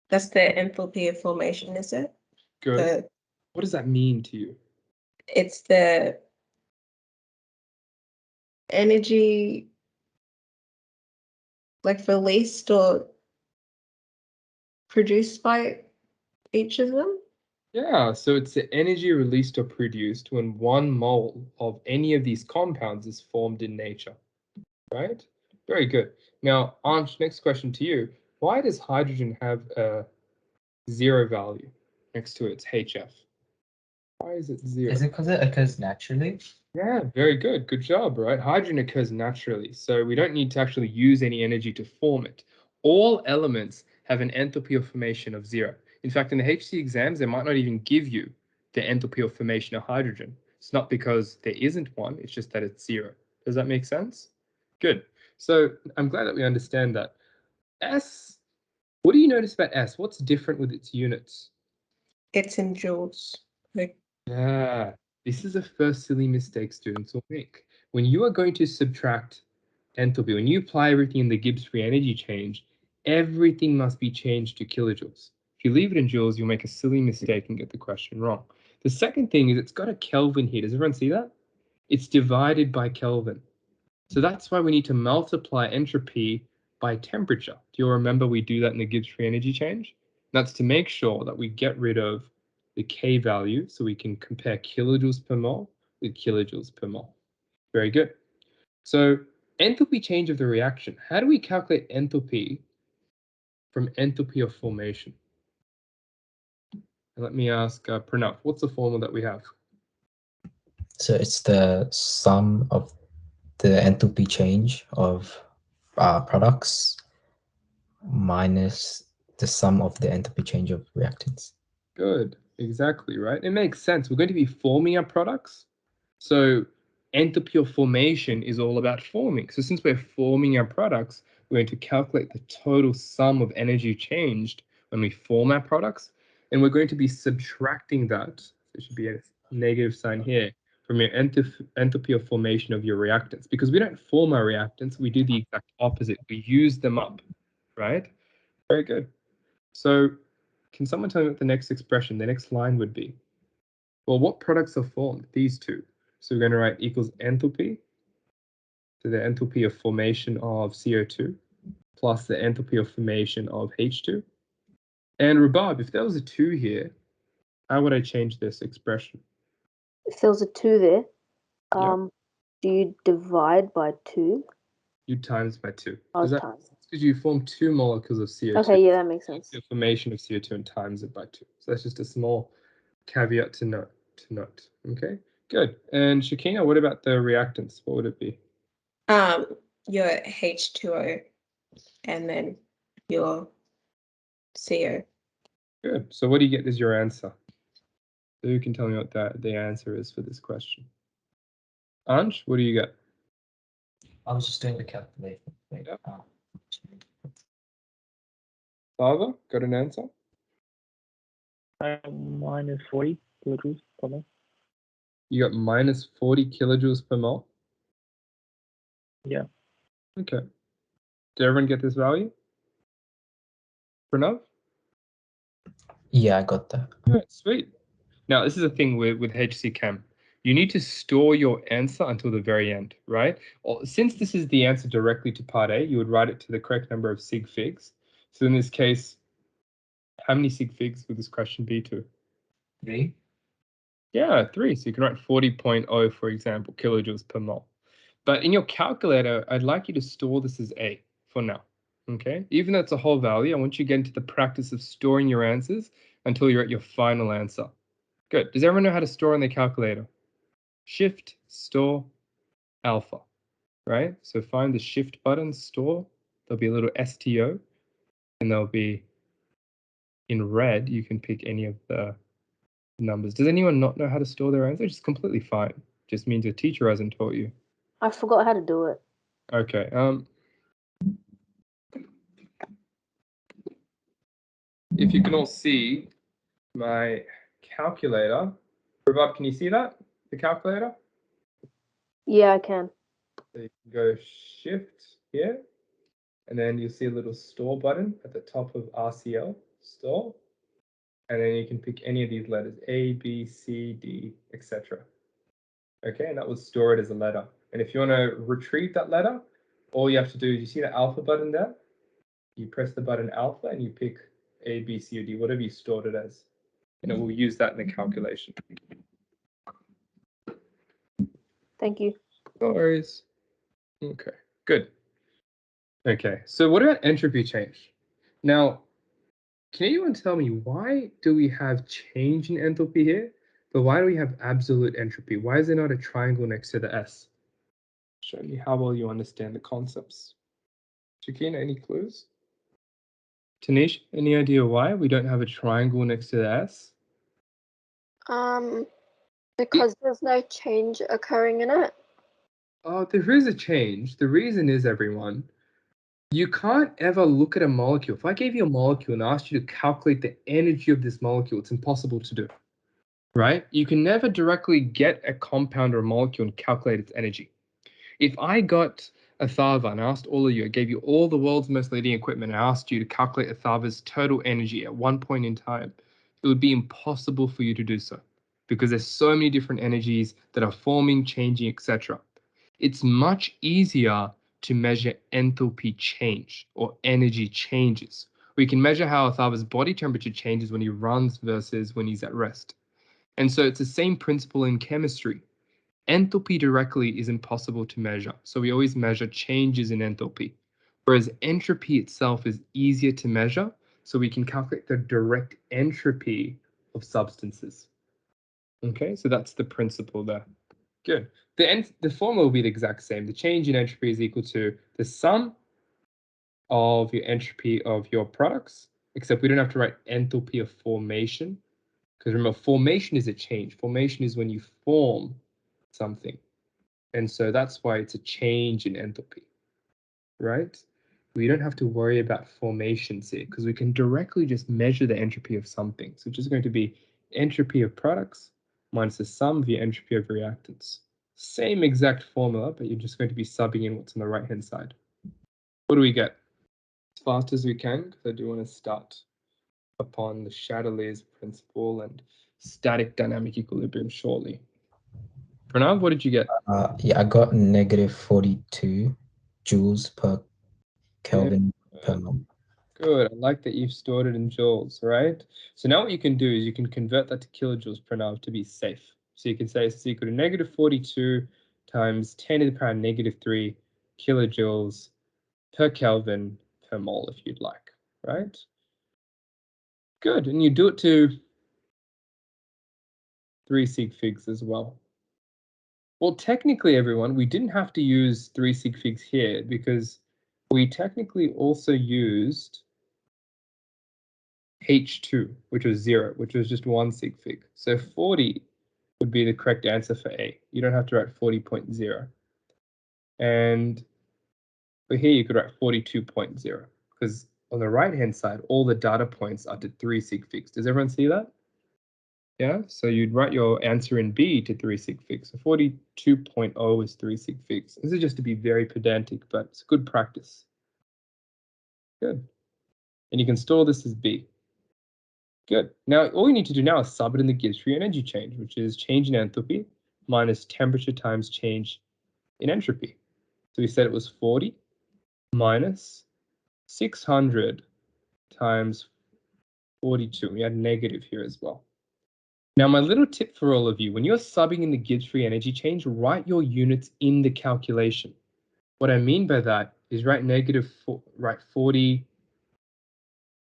that's the enthalpy of formation, is it?
Good. What does that mean to you?
It's the energy like released or produced by each of them.
Yeah, so it's the energy released or produced when 1 mole of any of these compounds is formed in nature, right? Very good. Now, Ansh, next question to you. Why does hydrogen have a 0 value next to its HF? Why is it 0?
Is it because it occurs naturally?
Yeah, very good. Good job, right? Hydrogen occurs naturally, so we don't need to actually use any energy to form it. All elements have an enthalpy of formation of 0. In fact, in the HC exams, they might not even give you the enthalpy of formation of hydrogen. It's not because there isn't one, it's just that it's 0. Does that make sense? Good. So I'm glad that we understand that. S, what do you notice about S? What's different with its units?
It's in joules. Like,
Yeah, this is the first silly mistake students will make. When you are going to subtract enthalpy, when you apply everything in the Gibbs free energy change, everything must be changed to kilojoules. If you leave it in joules, you'll make a silly mistake and get the question wrong. The second thing is it's got a Kelvin here. Does everyone see that? It's divided by Kelvin. So that's why we need to multiply entropy by temperature. Do you remember we do that in the Gibbs free energy change? That's to make sure that we get rid of the K value so we can compare kilojoules per mole with kilojoules per mole. Very good. So enthalpy change of the reaction. How do we calculate enthalpy from enthalpy of formation? And let me ask Pranav, what's the formula that we have?
So it's the sum of the enthalpy change of products minus the sum of the enthalpy change of reactants.
Good, exactly, right? It makes sense. We're going to be forming our products. So enthalpy of formation is all about forming. So since we're forming our products, we're going to calculate the total sum of energy changed when we form our products. And we're going to be subtracting that. There should be a negative sign here from your enthalpy of formation of your reactants. Because we don't form our reactants, we do the exact opposite. We use them up, right? Very good. So can someone tell me what the next expression, the next line would be? Well, what products are formed? These two. So we're going to write equals enthalpy, so the enthalpy of formation of CO2, plus the enthalpy of formation of H2. And Rabab, if there was a 2 here, how would I change this expression?
If there was a 2 there,
Yep.
do you divide by 2?
You times by 2.
Oh,
Does that
times.
because you form 2 molecules of CO2.
Okay, yeah, that makes sense.
The formation of CO2 and times it by 2. So that's just a small caveat to note. Okay, good. And Shakina, what about the reactants? What would it be?
Your H2O and then your CO.
Good. So what do you get as your answer? So you can tell me what the answer is for this question. Anj, what do you get?
I was just doing the calculation. Wait,
Yep. Father, got an answer?
Mine is 40 kilojoules per mole.
You got minus 40 kilojoules per mole?
Yeah.
Okay. Did everyone get this value? Pranav?
Yeah, I got that.
All right, sweet. Now, this is a thing with HSC Chem. You need to store your answer until the very end, right? Or, since this is the answer directly to part A, you would write it to the correct number of sig figs. So in this case, how many sig figs would this question be to?
3.
Yeah, 3. So you can write 40.0, for example, kilojoules per mole. But in your calculator, I'd like you to store this as A for now, okay? Even though it's a whole value, I want you to get into the practice of storing your answers until you're at your final answer. Good. Does everyone know how to store in their calculator? Shift, store, alpha, right? So find the shift button, store. There'll be a little STO, and there'll be in red, you can pick any of the numbers. Does anyone not know how to store their answer? It's completely fine. Just means your teacher hasn't taught you.
I forgot how to do it.
Okay. If you can all see my calculator, Rabab, can you see that? The calculator?
Yeah, I can.
So you can go shift here, and then you'll see a little store button at the top of RCL, store. And then you can pick any of these letters, A, B, C, D, etc. Okay, and that will store it as a letter. And if you want to retrieve that letter, all you have to do is, you see the alpha button there? You press the button alpha and you pick A, B, C, or D, whatever you stored it as. And it will use that in the calculation.
Thank you.
No worries. Okay, good. Okay, so what about entropy change? Now, can anyone tell me, why do we have change in enthalpy here, but why do we have absolute entropy? Why is there not a triangle next to the S? Show me how well you understand the concepts. Shakina, any clues? Tanish, any idea why we don't have a triangle next to the S?
Because there's no change occurring in it.
Oh, there is a change. The reason is, everyone, you can't ever look at a molecule. If I gave you a molecule and asked you to calculate the energy of this molecule, it's impossible to do, right? You can never directly get a compound or a molecule and calculate its energy. If I got Athava and asked all of you, I gave you all the world's most leading equipment and asked you to calculate Athava's total energy at one point in time, it would be impossible for you to do so because there's so many different energies that are forming, changing, etc. It's much easier to measure enthalpy change or energy changes. We can measure how Athava's body temperature changes when he runs versus when he's at rest. And so it's the same principle in chemistry. Enthalpy directly is impossible to measure, so we always measure changes in enthalpy, whereas entropy itself is easier to measure, so we can calculate the direct entropy of substances. Okay, so that's the principle there. Good. The formula will be the exact same. The change in entropy is equal to the sum of your entropy of your products, except we don't have to write enthalpy of formation, because remember, formation is a change. Formation is when you form something. And so that's why it's a change in enthalpy, right? We don't have to worry about formations here because we can directly just measure the entropy of something. So it's just going to be entropy of products minus the sum of your entropy of reactants. Same exact formula, but you're just going to be subbing in what's on the right-hand side. What do we get? As fast as we can, because I do want to start upon the Chatelier's principle and static dynamic equilibrium shortly. Pranav, what did you get?
Yeah, I got -42 joules per Kelvin per mole.
Good. I like that you've stored it in joules, right? So now what you can do is you can convert that to kilojoules per hour to be safe. So you can say it's equal to -42 times 10 to the power -3 kilojoules per Kelvin per mole if you'd like, right? Good. And you do it to 3 sig figs as well. Well, technically, everyone, we didn't have to use 3 sig figs here because we technically also used H2, which was 0, which was just 1 sig fig. So 40 would be the correct answer for A. You don't have to write 40.0. And for here, you could write 42.0 because on the right-hand side, all the data points are to 3 sig figs. Does everyone see that? Yeah, so you'd write your answer in B to 3 sig figs. So 42.0 is 3 sig figs. This is just to be very pedantic, but it's good practice. Good. And you can store this as B. Good. Now, all you need to do now is sub it in the Gibbs free energy change, which is change in enthalpy minus temperature times change in entropy. So we said it was 40 minus 600 times 42. We had negative here as well. Now, my little tip for all of you, when you're subbing in the Gibbs free energy change, write your units in the calculation. What I mean by that is write 40,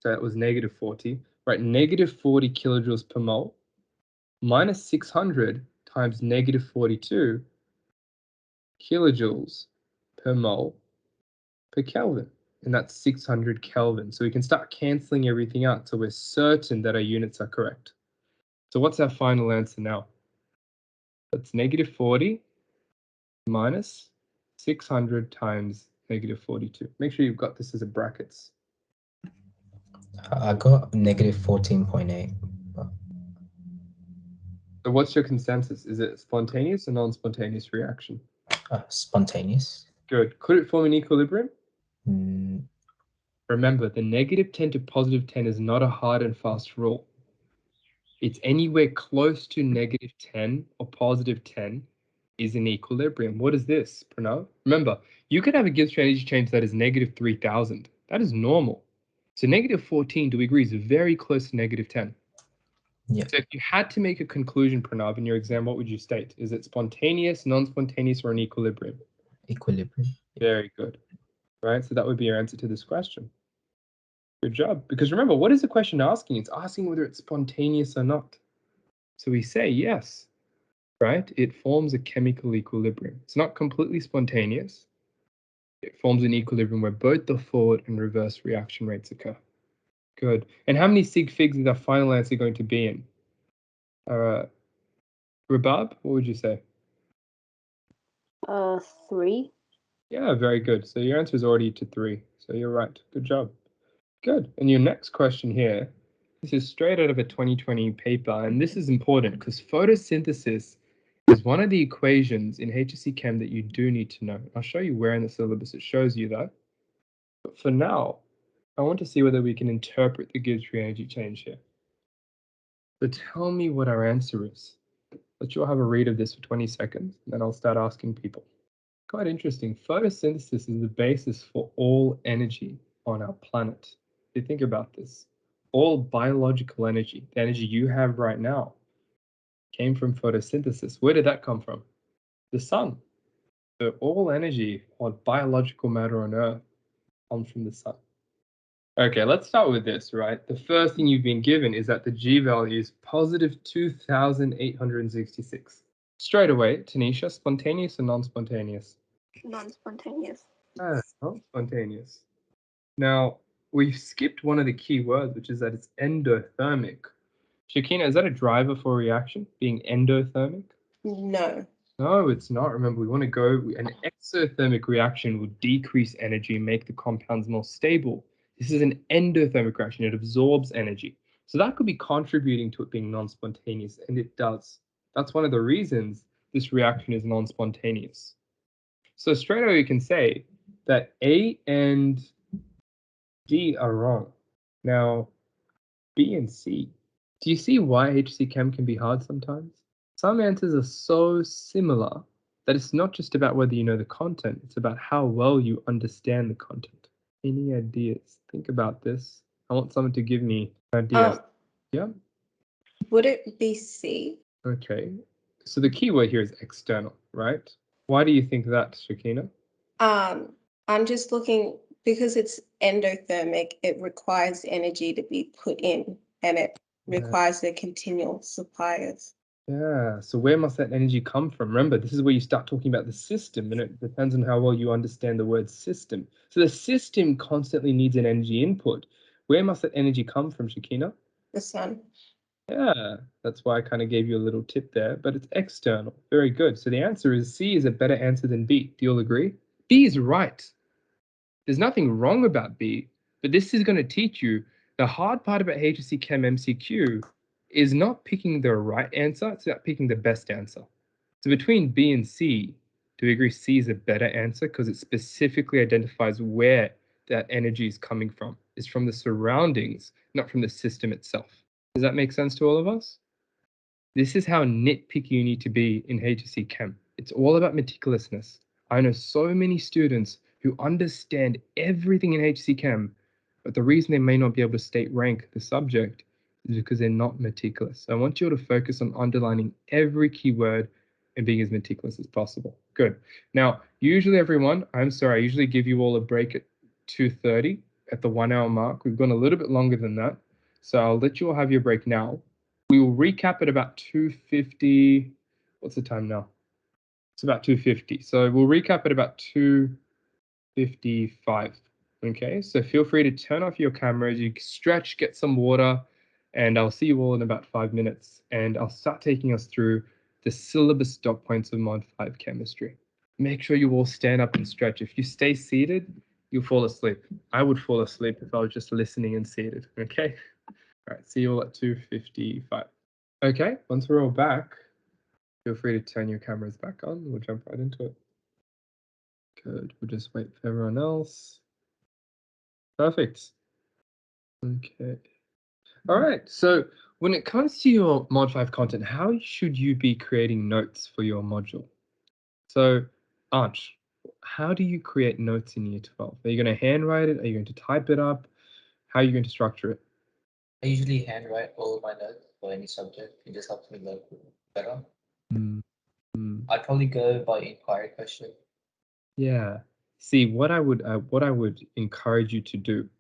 so that was -40, write -40 kilojoules per mole minus 600 times -42 kilojoules per mole per Kelvin. And that's 600 Kelvin. So we can start cancelling everything out so we're certain that our units are correct. So what's our final answer now? That's -40 minus 600 times -42. Make sure you've got this as a brackets.
I got -14.8.
So what's your consensus? Is it spontaneous or non-spontaneous reaction?
Spontaneous.
Good. Could it form an equilibrium?
Mm,
Remember, the -10 to +10 is not a hard and fast rule. It's anywhere close to -10 or +10 is an equilibrium. What is this, Pranav? Remember, you could have a Gibbs free energy change that is -3000. That is normal. So -14, do we agree, is very close to -10.
yeah.
So if you had to make a conclusion, Pranav, in your exam, what would you state? Is it spontaneous, non-spontaneous, or an equilibrium?
Equilibrium.
Very good. Right, so that would be your answer to this question. Good job. Because remember, what is the question asking? It's asking whether it's spontaneous or not. So we say yes, right? It forms a chemical equilibrium. It's not completely spontaneous. It forms an equilibrium where both the forward and reverse reaction rates occur. Good. And how many sig figs is our final answer going to be in? Rabab, what would you say?
3.
Yeah, very good. So your answer is already to 3. So you're right. Good job. Good. And your next question here, this is straight out of a 2020 paper, and this is important because photosynthesis is one of the equations in HSC Chem that you do need to know. I'll show you where in the syllabus it shows you that. But for now, I want to see whether we can interpret the Gibbs free energy change here. So tell me what our answer is. Let you all have a read of this for 20 seconds, and then I'll start asking people. Quite interesting. Photosynthesis is the basis for all energy on our planet. If you think about this, all biological energy, the energy you have right now, came from photosynthesis. Where did that come from? The sun. So all energy or biological matter on Earth comes from the sun. Okay, let's start with this, right? The first thing you've been given is that the G value is positive 2,866. Straight away, Tanisha, spontaneous or non-spontaneous?
Non-spontaneous.
Non-spontaneous. Now, we've skipped one of the key words, which is that it's endothermic. Shakina, is that a driver for a reaction, being endothermic?
No.
No, it's not. Remember, we want to go, an exothermic reaction will decrease energy and make the compounds more stable. This is an endothermic reaction. It absorbs energy. So that could be contributing to it being non-spontaneous, and it does. That's one of the reasons this reaction is non-spontaneous. So straight away, we can say that A and D are wrong. Now, B and C Do you see why HSC Chem can be hard sometimes? Some answers are so similar that it's not just about whether you know the content, it's about how well you understand the content. Any ideas? Think about this. I want someone to give me ideas. Yeah?
Would it be C?
Okay. So the key word here is external, right? Why do you think that, Shakina?
I'm just looking, because it's endothermic, it requires energy to be put in, and it requires a continual supply of.
Yeah, so where must that energy come from? Remember, this is where you start talking about the system, and it depends on how well you understand the word system. So the system constantly needs an energy input. Where must that energy come from, Shakina?
The sun.
Yeah, that's why I kind of gave you a little tip there, but it's external. Very good. So the answer is C is a better answer than B. Do you all agree? B is right. There's nothing wrong about B, but this is going to teach you the hard part about HSC Chem MCQ is not picking the right answer, it's about picking the best answer. So between B and C, do we agree C is a better answer because it specifically identifies where that energy is coming from? It's from the surroundings, not from the system itself. Does that make sense to all of us? This is how nitpicky you need to be in HSC Chem. It's all about meticulousness. I know so many students who understand everything in HSC Chem, but the reason they may not be able to state rank the subject is because they're not meticulous. I want you all to focus on underlining every keyword and being as meticulous as possible. Good. Now, usually everyone, I'm sorry, I usually give you all a break at 2:30 at the 1 hour mark. We've gone a little bit longer than that. So I'll let you all have your break now. We will recap at about 2:50. What's the time now? It's about 2:50. So we'll recap at about 2:55. Okay, so feel free to turn off your cameras, you stretch, get some water, and I'll see you all in about 5 minutes. And I'll start taking us through the syllabus dot points of Mod 5 chemistry. Make sure you all stand up and stretch. If you stay seated, you'll fall asleep. I would fall asleep if I was just listening and seated. Okay. All right, see you all at 2:55. Okay, once we're all back, feel free to turn your cameras back on. We'll jump right into it. Good. We'll just wait for everyone else. Perfect. Okay. All right. So when it comes to your Mod 5 content, how should you be creating notes for your module? So, Arch, how do you create notes in Year 12? Are you going to handwrite it? Are you going to type it up? How are you going to structure it?
I usually handwrite all of my notes for any subject. It just helps me learn better. I'd probably go by inquiry question.
Yeah. See, what I would encourage you to do.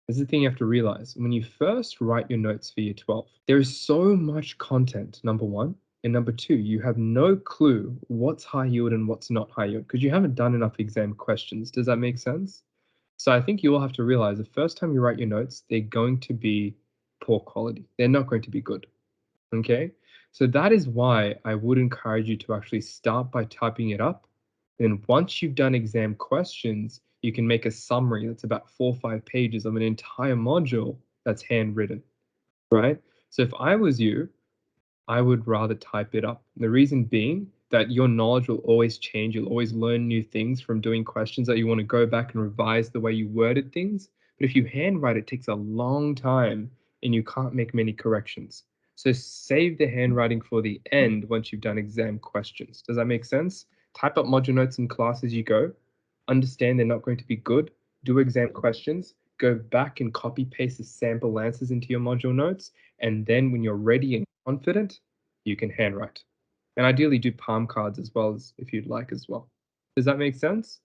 This is the thing you have to realize. When you first write your notes for Year 12, there is so much content, number one. And number two, you have no clue what's high yield and what's not high yield because you haven't done enough exam questions. Does that make sense? So I think you all have to realize the first time you write your notes, they're going to be poor quality. They're not going to be good. Okay? So that is why I would encourage you to actually start by typing it up. And once you've done exam questions, you can make a summary that's about 4 or 5 pages of an entire module that's handwritten, right? So if I was you, I would rather type it up. The reason being that your knowledge will always change. You'll always learn new things from doing questions that you want to go back and revise the way you worded things. But if you handwrite, it takes a long time and you can't make many corrections. So save the handwriting for the end once you've done exam questions. Does that make sense? Type up module notes in class as you go. Understand they're not going to be good. Do exam questions. Go back and copy paste the sample answers into your module notes. And then when you're ready and confident, you can handwrite. And ideally do palm cards as well as if you'd like as well. Does that make sense?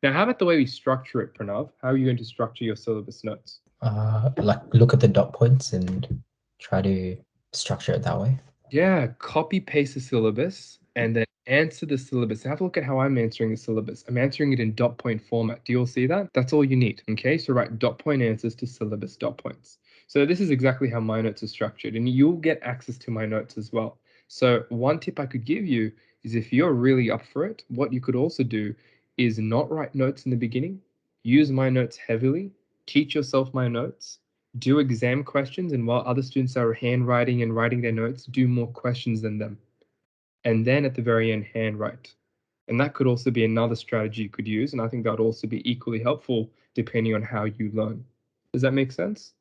Now, how about the way we structure it, Pranav? How are you going to structure your syllabus notes?
Like look at the dot points and try to structure it that way.
Yeah, copy paste the syllabus and then answer the syllabus. Have a look at how I'm answering the syllabus. I'm answering it in dot point format. Do you all see that? That's all you need. Okay, so write dot point answers to syllabus dot points. So this is exactly how my notes are structured, and you'll get access to my notes as well. So one tip I could give you is if you're really up for it, what you could also do is not write notes in the beginning. Use my notes heavily. Teach yourself my notes. Do exam questions, and while other students are handwriting and writing their notes, do more questions than them. And then at the very end, handwrite. And that could also be another strategy you could use, and I think that would also be equally helpful depending on how you learn. Does that make sense?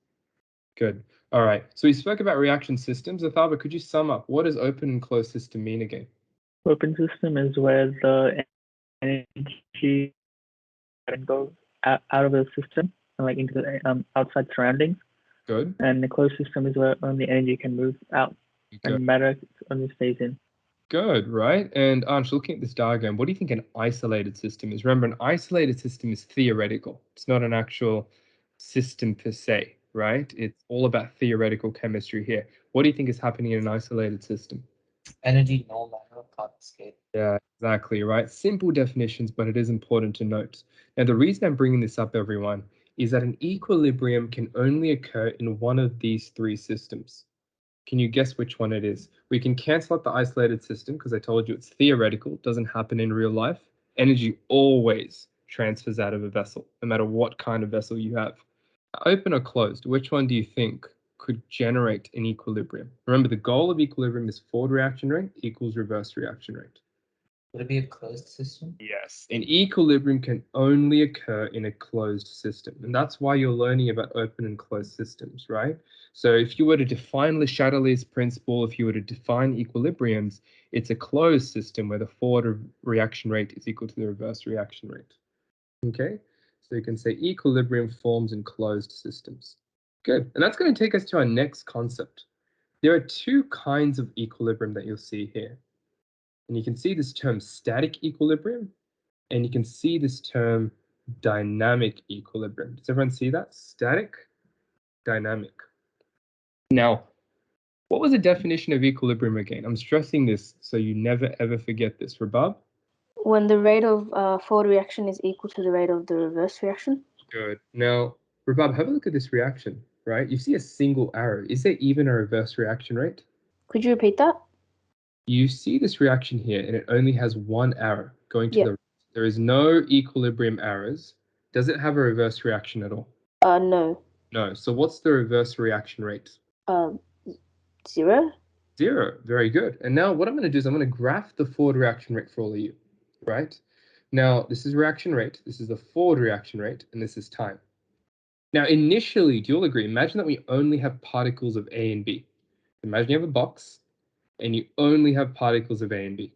Good. All right, so we spoke about reaction systems. Enthalpy, could you sum up what does open and closed system mean again?
Open system is where the energy goes out of the system and like into the outside surroundings.
Good.
And the closed system is where only energy can move out,
Good.
and matter only stays in.
Good, right? And Ansh, looking at this diagram, what do you think an isolated system is? Remember, an isolated system is theoretical. It's not an actual system per se, right? It's all about theoretical chemistry here. What do you think is happening in an isolated system?
Energy, no matter, can't escape.
Yeah, exactly, right? Simple definitions, but it is important to note. Now, the reason I'm bringing this up, everyone, is that an equilibrium can only occur in one of these three systems. Can you guess which one it is? We can cancel out the isolated system because I told you it's theoretical, doesn't happen in real life. Energy always transfers out of a vessel, no matter what kind of vessel you have. Open or closed, which one do you think could generate an equilibrium? Remember, the goal of equilibrium is forward reaction rate equals reverse reaction rate.
Would it be a closed system?
Yes, an equilibrium can only occur in a closed system. And that's why you're learning about open and closed systems, right? So if you were to define Le Chatelier's principle, if you were to define equilibriums, it's a closed system where the forward reaction rate is equal to the reverse reaction rate. Okay, so you can say equilibrium forms in closed systems. Good, and that's going to take us to our next concept. There are two kinds of equilibrium that you'll see here. And you can see this term static equilibrium, and you can see this term dynamic equilibrium. Does everyone see that? Static, dynamic. Now, what was the definition of equilibrium again? I'm stressing this so you never ever forget this. Rabab?
When the rate of forward reaction is equal to the rate of the reverse reaction.
Good. Now, Rabab, have a look at this reaction, right? You see a single arrow. Is there even a reverse reaction rate?
Could you repeat that?
You see this reaction here, and it only has one arrow going to
Yep.
the right. There is no equilibrium arrows. Does it have a reverse reaction at all?
No.
No. So what's the reverse reaction rate?
0.
0. Very good. And now what I'm going to do is I'm going to graph the forward reaction rate for all of you, right? Now, this is reaction rate, this is the forward reaction rate, and this is time. Now, initially, do you all agree? Imagine that we only have particles of A and B. Imagine you have a box, and you only have particles of A and B,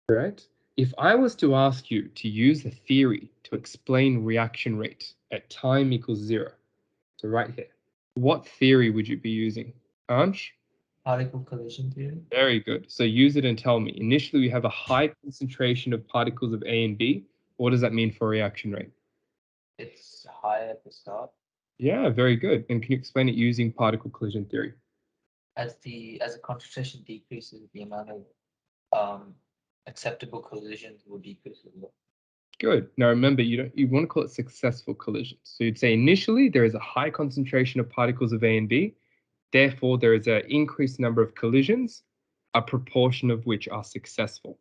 right? If I was to ask you to use the theory to explain reaction rate at time equals 0, so right here, what theory would you be using? Ansh?
Particle collision theory.
Very good. So use it and tell me. Initially, we have a high concentration of particles of A and B. What does that mean for reaction rate?
It's high at the start.
Yeah, very good. And can you explain it using particle collision theory?
As the concentration decreases, the amount of acceptable collisions will decrease as well.
Good. Now remember, you want to call it successful collisions. So you'd say initially there is a high concentration of particles of A and B. Therefore, there is an increased number of collisions, a proportion of which are successful.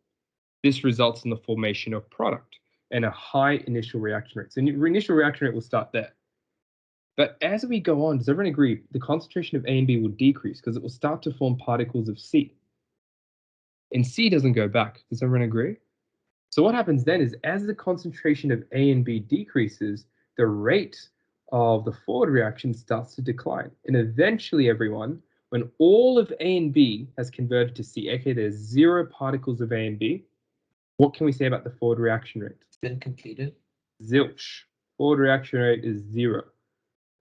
This results in the formation of product and a high initial reaction rate. So your initial reaction rate will start there. But as we go on, does everyone agree the concentration of A and B will decrease because it will start to form particles of C? And C doesn't go back. Does everyone agree? So what happens then is as the concentration of A and B decreases, the rate of the forward reaction starts to decline. And eventually, everyone, when all of A and B has converted to C, okay, there's 0 particles of A and B, what can we say about the forward reaction rate?
It's been completed.
Zilch. Forward reaction rate is 0.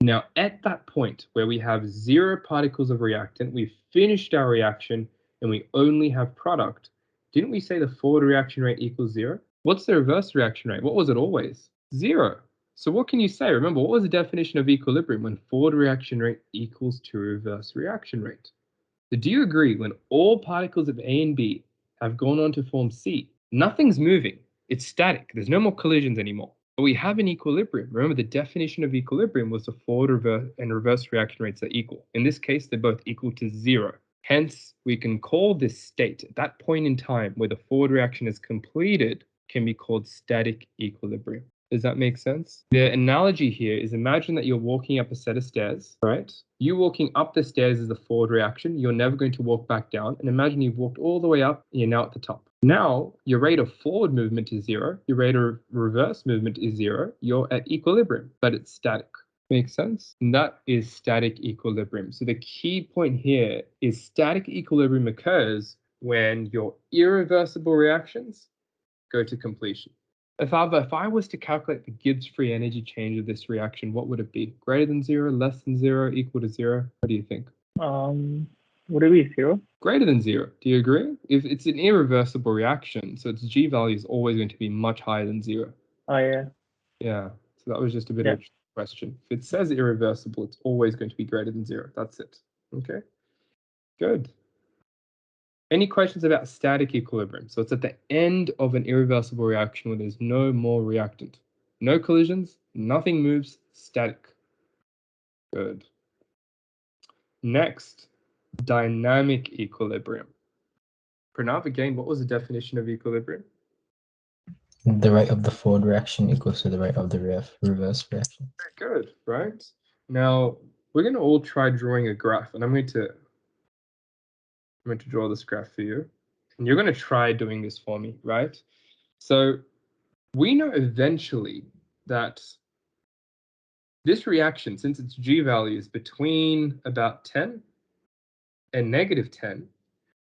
Now, at that point where we have 0 particles of reactant, we've finished our reaction and we only have product, didn't we say the forward reaction rate equals 0? What's the reverse reaction rate? What was it always? 0. So what can you say? Remember, what was the definition of equilibrium when forward reaction rate equals to reverse reaction rate? So do you agree when all particles of A and B have gone on to form C, nothing's moving, it's static, there's no more collisions anymore, but we have an equilibrium. Remember, the definition of equilibrium was the forward and reverse reaction rates are equal. In this case, they're both equal to 0. Hence, we can call this state, at that point in time where the forward reaction is completed, can be called static equilibrium. Does that make sense? The analogy here is imagine that you're walking up a set of stairs, right? You walking up the stairs is the forward reaction. You're never going to walk back down. And imagine you've walked all the way up and you're now at the top. Now, your rate of forward movement is 0. Your rate of reverse movement is 0. You're at equilibrium, but it's static. Makes sense? And that is static equilibrium. So the key point here is static equilibrium occurs when your irreversible reactions go to completion. If I was to calculate the Gibbs free energy change of this reaction, what would it be? Greater than 0, less than 0, equal to 0? What do you think?
Would it be 0?
Greater than 0. Do you agree? If it's an irreversible reaction, so its G value is always going to be much higher than 0.
Oh, yeah.
Yeah. So that was just a bit of a question. If it says irreversible, it's always going to be greater than 0. That's it. Okay. Good. Any questions about static equilibrium? So it's at the end of an irreversible reaction where there's no more reactant. No collisions, nothing moves, static. Good. Next, dynamic equilibrium. Pranav, again, what was the definition of equilibrium?
The rate of the forward reaction equals to the rate of the reverse reaction.
Very good, right? Now, we're going to all try drawing a graph, and I'm going to draw this graph for you. And you're going to try doing this for me, right? So we know eventually that this reaction, since its G value is between about 10 and negative 10,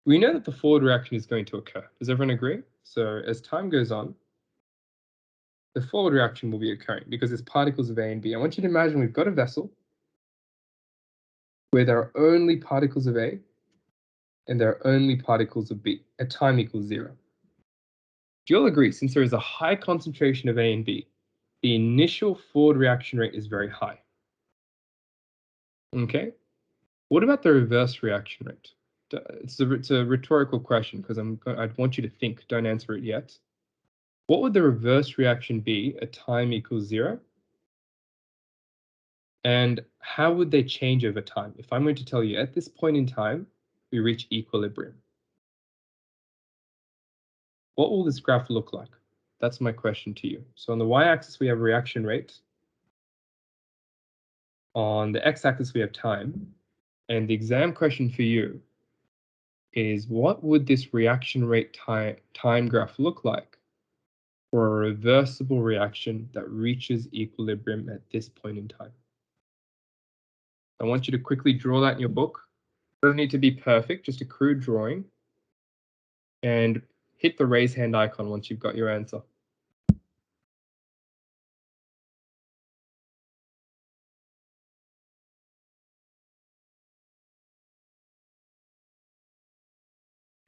we know that the forward reaction is going to occur. Does everyone agree? So as time goes on, the forward reaction will be occurring because there's particles of A and B. I want you to imagine we've got a vessel where there are only particles of A and there are only particles of B at time equals 0. You'll agree, since there is a high concentration of A and B, the initial forward reaction rate is very high. Okay? What about the reverse reaction rate? It's a rhetorical question because I'd want you to think, don't answer it yet. What would the reverse reaction be at time equals 0? And how would they change over time? If I'm going to tell you at this point in time, we reach equilibrium. What will this graph look like? That's my question to you. So on the y-axis, we have reaction rate. On the x-axis, we have time. And the exam question for you is, what would this reaction rate time graph look like for a reversible reaction that reaches equilibrium at this point in time? I want you to quickly draw that in your book. It doesn't need to be perfect, just a crude drawing. And hit the raise hand icon once you've got your answer.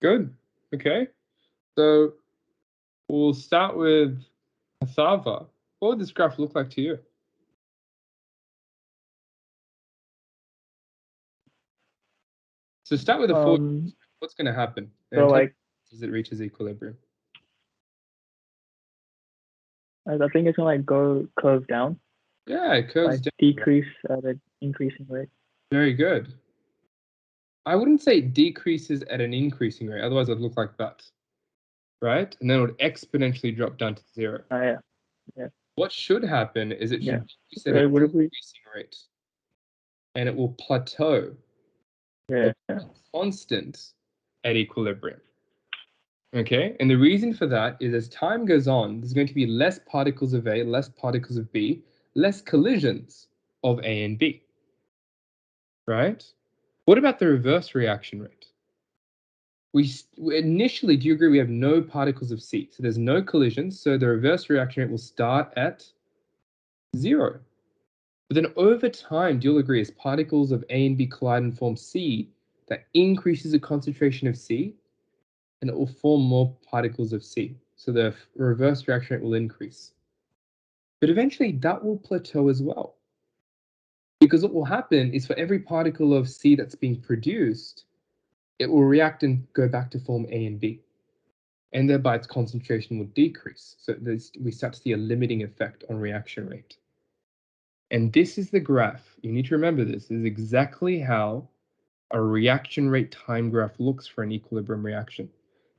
Good. Okay. So we'll start with Athava. What would this graph look like to you? So start with the forward. What's going to happen?
So like,
as it reaches equilibrium.
I think it's gonna like go curve down.
Yeah, it curves down.
Decrease at an increasing rate.
Very good. I wouldn't say it decreases at an increasing rate, otherwise it would look like that. Right? And then it would exponentially drop down to 0.
Oh, yeah. Yeah.
What should happen is it should decrease at an increasing rate. And it will plateau.
Yeah.
Constant at equilibrium. Okay, and the reason for that is as time goes on, there's going to be less particles of A, less particles of B, less collisions of A and B. Right? What about the reverse reaction rate? We initially, do you agree we have no particles of C? So there's no collisions, so the reverse reaction rate will start at 0. But then over time, do you agree, as particles of A and B collide and form C, that increases the concentration of C, and it will form more particles of C. So the reverse reaction rate will increase. But eventually that will plateau as well. Because what will happen is for every particle of C that's being produced, it will react and go back to form A and B. And thereby its concentration will decrease. So we start to see a limiting effect on reaction rate. And this is the graph. You need to remember this. This is exactly how a reaction rate time graph looks for an equilibrium reaction.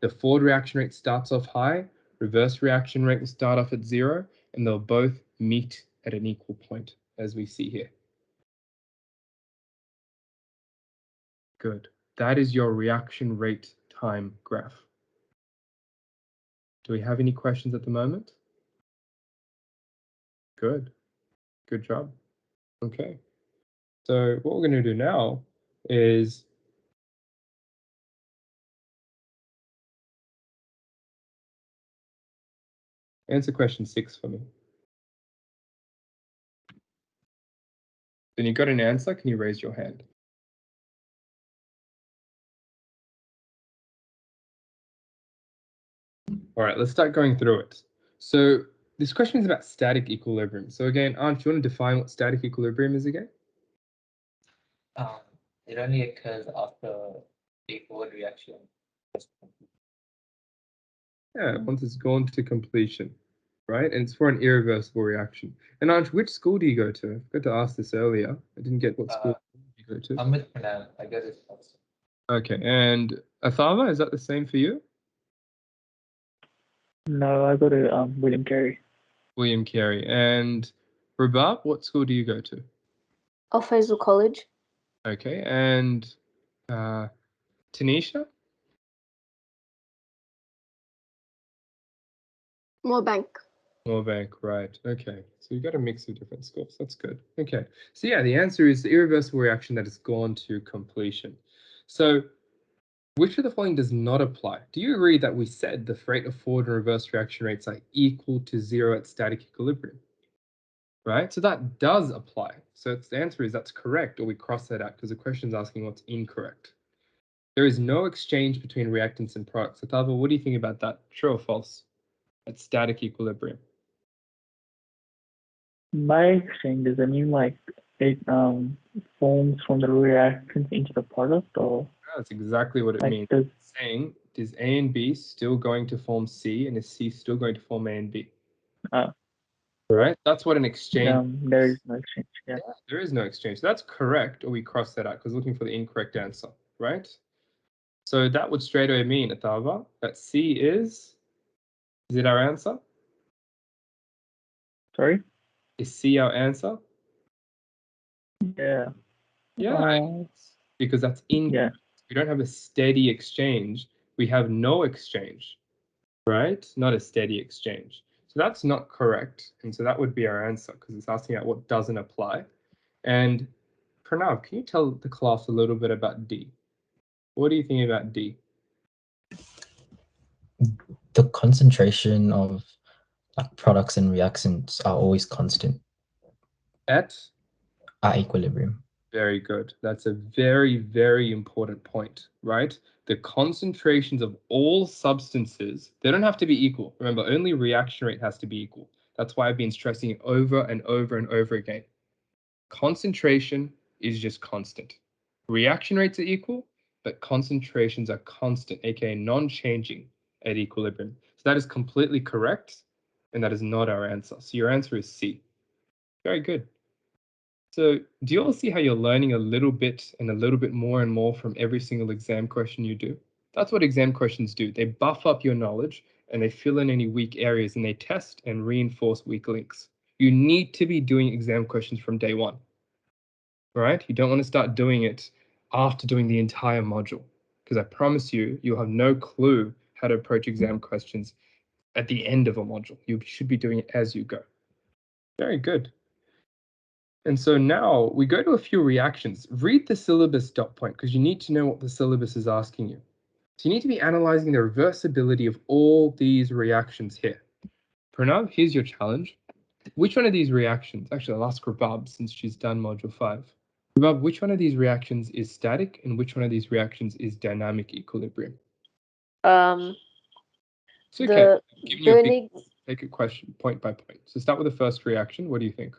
The forward reaction rate starts off high, reverse reaction rate will start off at 0, and they'll both meet at an equal point, as we see here. Good. That is your reaction rate time graph. Do we have any questions at the moment? Good. Good job. Okay. So what we're going to do now is answer question 6 for me. Then you got an answer, can you raise your hand? All right, let's start going through it. So this question is about static equilibrium. So again, Arndt, do you want to define what static equilibrium is again?
It only occurs after a forward reaction.
Yeah, once it's gone to completion, right? And it's for an irreversible reaction. And Arndt, which school do you go to? I forgot to ask this earlier. I didn't get what school you go to.
I'm with Pranan. I go to Scotts.
Okay, and Athava, is that the same for you?
No, I go to William Carey.
William Carey. And Rabab, what school do you go to?
Al Faisal College.
Okay, and Tanisha?
Moorbank.
Moorbank, right. Okay, so you've got a mix of different schools. That's good. Okay, so yeah, the answer is the irreversible reaction that has gone to completion. So which of the following does not apply? Do you agree that we said the rate of forward and reverse reaction rates are equal to 0 at static equilibrium? Right, so that does apply. So the answer is that's correct, or we cross that out because the question is asking what's incorrect. There is no exchange between reactants and products. Atava, what do you think about that? True or false? At static equilibrium.
By exchange, does it mean like it forms from the reactants into the product, or
That's exactly what it
like
means.
does
It's saying, is A and B still going to form C, and is C still going to form A and B? Right? That's what an exchange
there is no exchange. Yeah.
Yeah, there is no exchange. So that's correct, or we cross that out because looking for the incorrect answer, right? So that would straight away mean, Atava, that C is it our answer?
Sorry?
Is C our answer?
Yeah.
Yeah, because that's
Yeah.
We don't have a steady exchange. We have no exchange, right? Not a steady exchange. So that's not correct. And so that would be our answer because it's asking out what doesn't apply. And Pranav, can you tell the class a little bit about D? What do you think about D?
The concentration of products and reactants are always constant
At
equilibrium.
Very good. That's a very, very important point, right? The concentrations of all substances, they don't have to be equal. Remember, only reaction rate has to be equal. That's why I've been stressing it over and over and over again. Concentration is just constant. Reaction rates are equal, but concentrations are constant, aka non-changing at equilibrium. So that is completely correct, and that is not our answer. So your answer is C. Very good. So do you all see how you're learning a little bit and a little bit more and more from every single exam question you do? That's what exam questions do. They buff up your knowledge and they fill in any weak areas and they test and reinforce weak links. You need to be doing exam questions from day one, right? You don't want to start doing it after doing the entire module because I promise you, you'll have no clue how to approach exam questions at the end of a module. You should be doing it as you go. Very good. And so now we go to a few reactions. Read the syllabus dot point because you need to know what the syllabus is asking you. So you need to be analyzing the reversibility of all these reactions here. Pranav, here's your challenge. Which one of these reactions, actually I'll ask Rabab since she's done module 5. Rabab, which one of these reactions is static and which one of these reactions is dynamic equilibrium? It's okay. Give you a big, take a question point by point. So start with the first reaction. What do you think?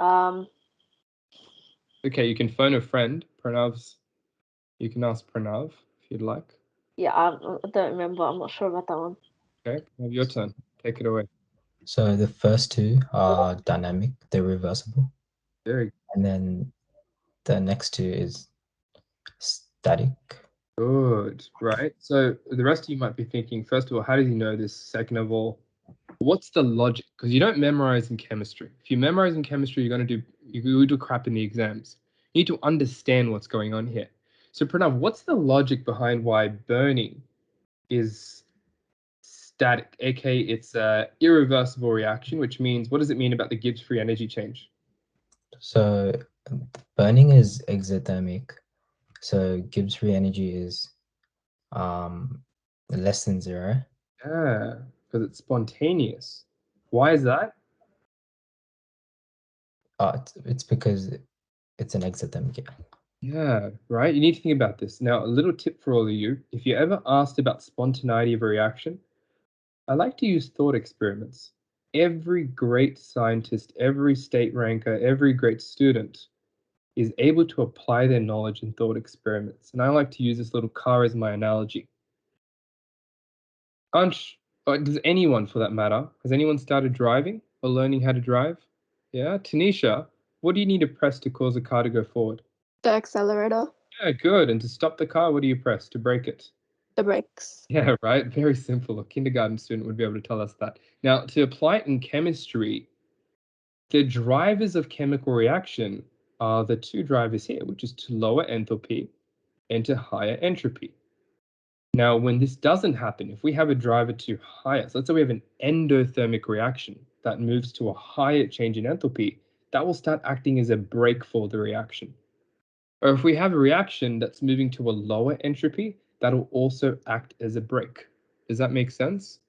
Okay, you can phone a friend. You can ask Pranav if you'd like.
Yeah, I don't remember. I'm not sure about that one.
Okay, have your turn. Take it away.
So the first two are dynamic, they're reversible.
Very
And then the next two is static.
good, right? So the rest of you might be thinking, first of all, how does he know this? Second of all, what's the logic? Because you don't memorize in chemistry. If you memorize in chemistry, you do crap in the exams. You need to understand what's going on here. So Pranav, what's the logic behind why burning is static, aka it's an irreversible reaction, which means, what does it mean about the Gibbs free energy change?
So burning is exothermic. So Gibbs free energy is less than 0.
Yeah, because it's spontaneous. Why is that?
It's because it's an exothermic. Yeah.
Yeah, right. You need to think about this. Now, a little tip for all of you. If you're ever asked about spontaneity of a reaction, I like to use thought experiments. Every great scientist, every state ranker, every great student is able to apply their knowledge in thought experiments. And I like to use this little car as my analogy. Ansh, or does anyone for that matter, has anyone started driving or learning how to drive? Yeah, Tanisha, what do you need to press to cause a car to go forward?
The accelerator,
Yeah, good. And to stop the car, what do you press to brake it?
the brakes.
Yeah, right. Very simple. A kindergarten student would be able to tell us that. Now, to apply it in chemistry, the drivers of chemical reaction are the two drivers here, which is to lower enthalpy and to higher entropy. Now, when this doesn't happen, if we have a driver to higher, so let's say we have an endothermic reaction that moves to a higher change in enthalpy, that will start acting as a brake for the reaction. Or if we have a reaction that's moving to a lower entropy, that'll also act as a brake. Does that make sense?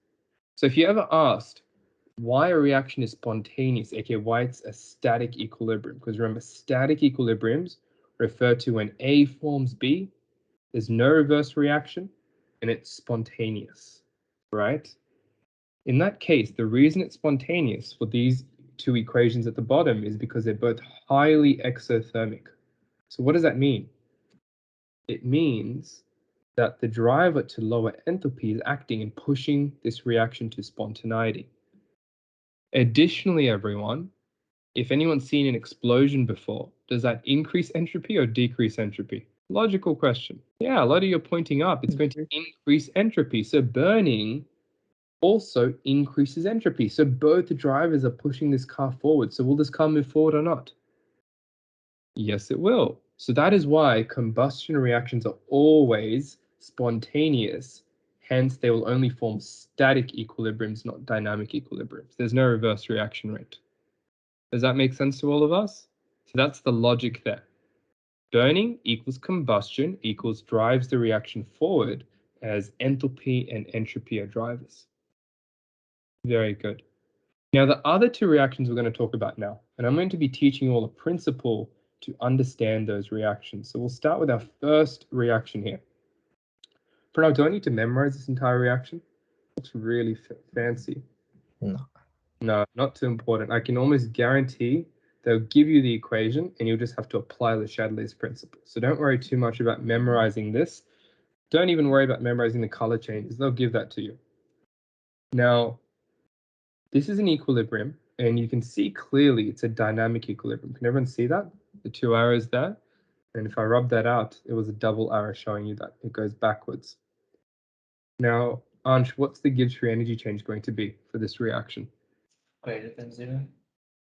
So if you ever asked why a reaction is spontaneous, aka why it's a static equilibrium, because remember, static equilibriums refer to when A forms B, there's no reverse reaction, and it's spontaneous, right? In that case, the reason it's spontaneous for these two equations at the bottom is because they're both highly exothermic. So what does that mean? It means that the driver to lower enthalpy is acting and pushing this reaction to spontaneity. Additionally, everyone, if anyone's seen an explosion before, does that increase entropy or decrease entropy? Logical question. Yeah, a lot of you are pointing up. It's going to increase entropy. So burning also increases entropy. So both drivers are pushing this car forward. So will this car move forward or not? Yes, it will. So that is why combustion reactions are always spontaneous. Hence, they will only form static equilibriums, not dynamic equilibriums. There's no reverse reaction rate. Does that make sense to all of us? So that's the logic there. Burning equals combustion equals drives the reaction forward as enthalpy and entropy are drivers. Very good. Now, the other two reactions we're going to talk about now, and I'm going to be teaching you all a principle to understand those reactions. So we'll start with our first reaction here. Pranav, do I need to memorize this entire reaction? Looks really fancy.
No.
No, not too important. I can almost guarantee they'll give you the equation and you'll just have to apply Le Chatelier's principle. So don't worry too much about memorizing this. Don't even worry about memorizing the color changes. They'll give that to you. Now, this is an equilibrium, and you can see clearly it's a dynamic equilibrium. Can everyone see that? The two arrows there? And if I rub that out, it was a double arrow showing you that. It goes backwards. Now, Ansh, what's the Gibbs free energy change going to be for this reaction?
Greater than 0.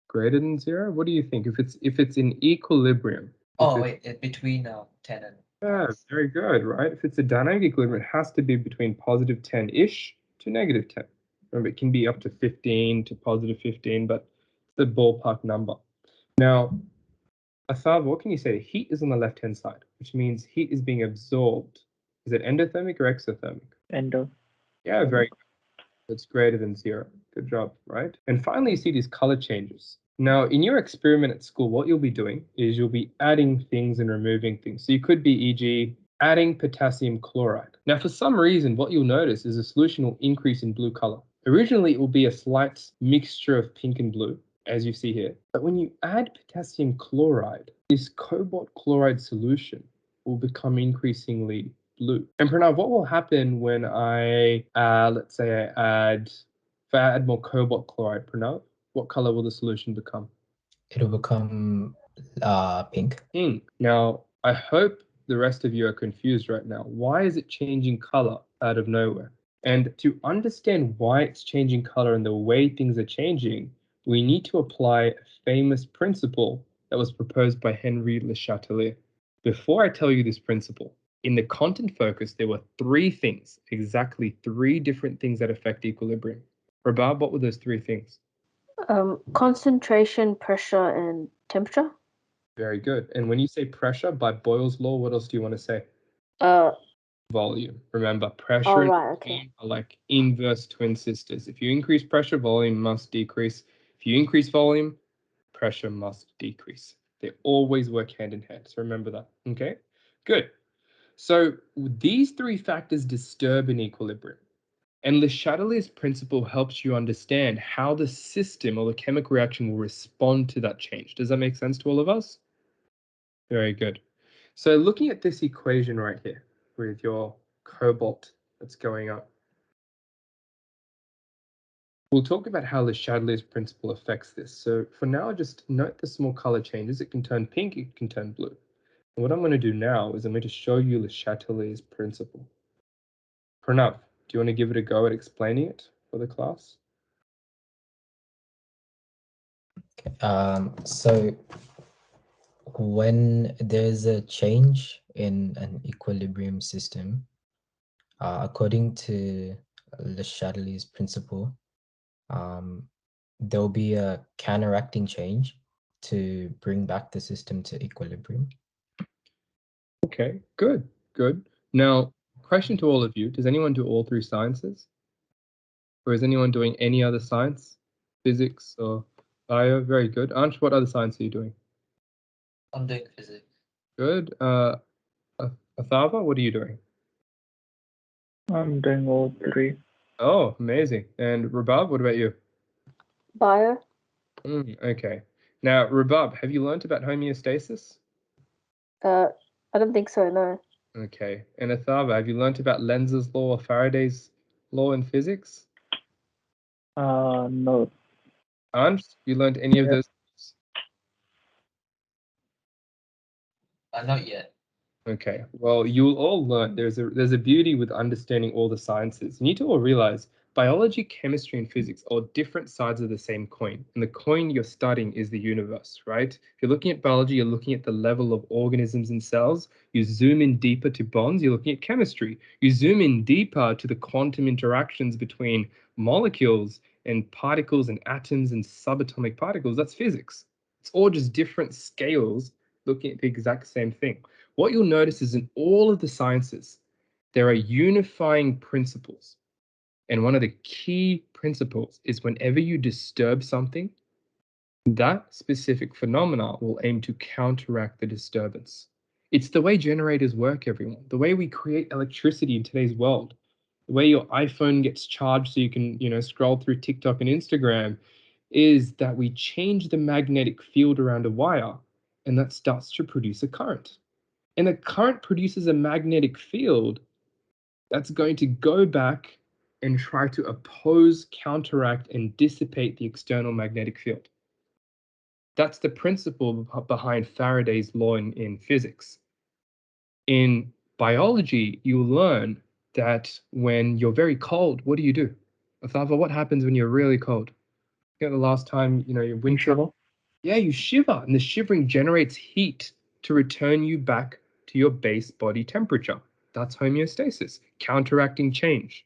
Greater than 0? What do you think? If it's in equilibrium.
Oh, wait, between 10 and...
Yeah, very good, right? If it's a dynamic equilibrium, it has to be between positive 10-ish to negative 10. Remember, it can be up to 15 to positive 15, but it's the ballpark number. Now, Asav, what can you say? Heat is on the left-hand side, which means heat is being absorbed. Is it endothermic or exothermic?
Endo.
Yeah, very good. It's greater than 0. Good job, right? And finally, you see these color changes. Now, in your experiment at school, what you'll be doing is you'll be adding things and removing things. So you could be, e.g., adding potassium chloride. Now, for some reason, what you'll notice is the solution will increase in blue color. Originally, it will be a slight mixture of pink and blue, as you see here. But when you add potassium chloride, this cobalt chloride solution will become increasingly blue. And Pranav, what will happen when I, let's say if I add more cobalt chloride, Pranav, what color will the solution become?
It'll become pink.
Pink. Now, I hope the rest of you are confused right now. Why is it changing color out of nowhere? And to understand why it's changing color and the way things are changing, we need to apply a famous principle that was proposed by Henri Le Chatelier. Before I tell you this principle, in the content focus, there were 3 things, exactly 3 different things that affect equilibrium. Rabab, what were those 3 things?
Concentration, pressure, and temperature.
Very good. And when you say pressure by Boyle's law, what else do you want to say? Volume. Remember, pressure and
right, okay.
volume are like inverse twin sisters. If you increase pressure, volume must decrease. If you increase volume, pressure must decrease. They always work hand in hand. So remember that. Okay, good. So these three factors disturb an equilibrium. And Le Chatelier's principle helps you understand how the system or the chemical reaction will respond to that change. Does that make sense to all of us? Very good. So looking at this equation right here with your cobalt that's going up, we'll talk about how Le Chatelier's principle affects this. So for now, just note the small color changes. It can turn pink, it can turn blue. And what I'm going to do now is I'm going to show you Le Chatelier's principle. Pranav, do you want to give it a go at explaining it for the class?
So when there's a change in an equilibrium system, according to Le Chatelier's principle, there'll be a counteracting change to bring back the system to equilibrium.
Okay, good, good. Now, question to all of you, does anyone do all three sciences? Or is anyone doing any other science? Physics or bio? Very good. Ansh, what other science are you doing?
I'm doing physics.
Good. Athava, what are you doing?
I'm doing all three.
Oh, amazing. And Rabab, what about you?
Bio.
Okay. Now, Rabab, have you learnt about homeostasis?
I don't think so, no.
Okay. And Athava, have you learnt about Lenz's law or Faraday's law in physics?
No.
Ansh, you learnt any of
Yep.
those?
Not yet.
Okay, well, you'll all learn there's a beauty with understanding all the sciences. You need to all realize biology, chemistry, and physics are different sides of the same coin. And the coin you're studying is the universe, right? If you're looking at biology, you're looking at the level of organisms and cells. You zoom in deeper to bonds, you're looking at chemistry. You zoom in deeper to the quantum interactions between molecules and particles and atoms and subatomic particles. That's physics. It's all just different scales looking at the exact same thing. What you'll notice is in all of the sciences, there are unifying principles. And one of the key principles is whenever you disturb something, that specific phenomena will aim to counteract the disturbance. It's the way generators work, everyone. The way we create electricity in today's world. The way your iPhone gets charged so you can, scroll through TikTok and Instagram is that we change the magnetic field around a wire and that starts to produce a current. And the current produces a magnetic field that's going to go back and try to oppose, counteract, and dissipate the external magnetic field. That's the principle behind Faraday's law in physics. In biology, you learn that when you're very cold, what do? Athava, what happens when you're really cold? The last time, your winter. Yeah, you shiver, and the shivering generates heat to return you back to your base body temperature. That's homeostasis, counteracting change.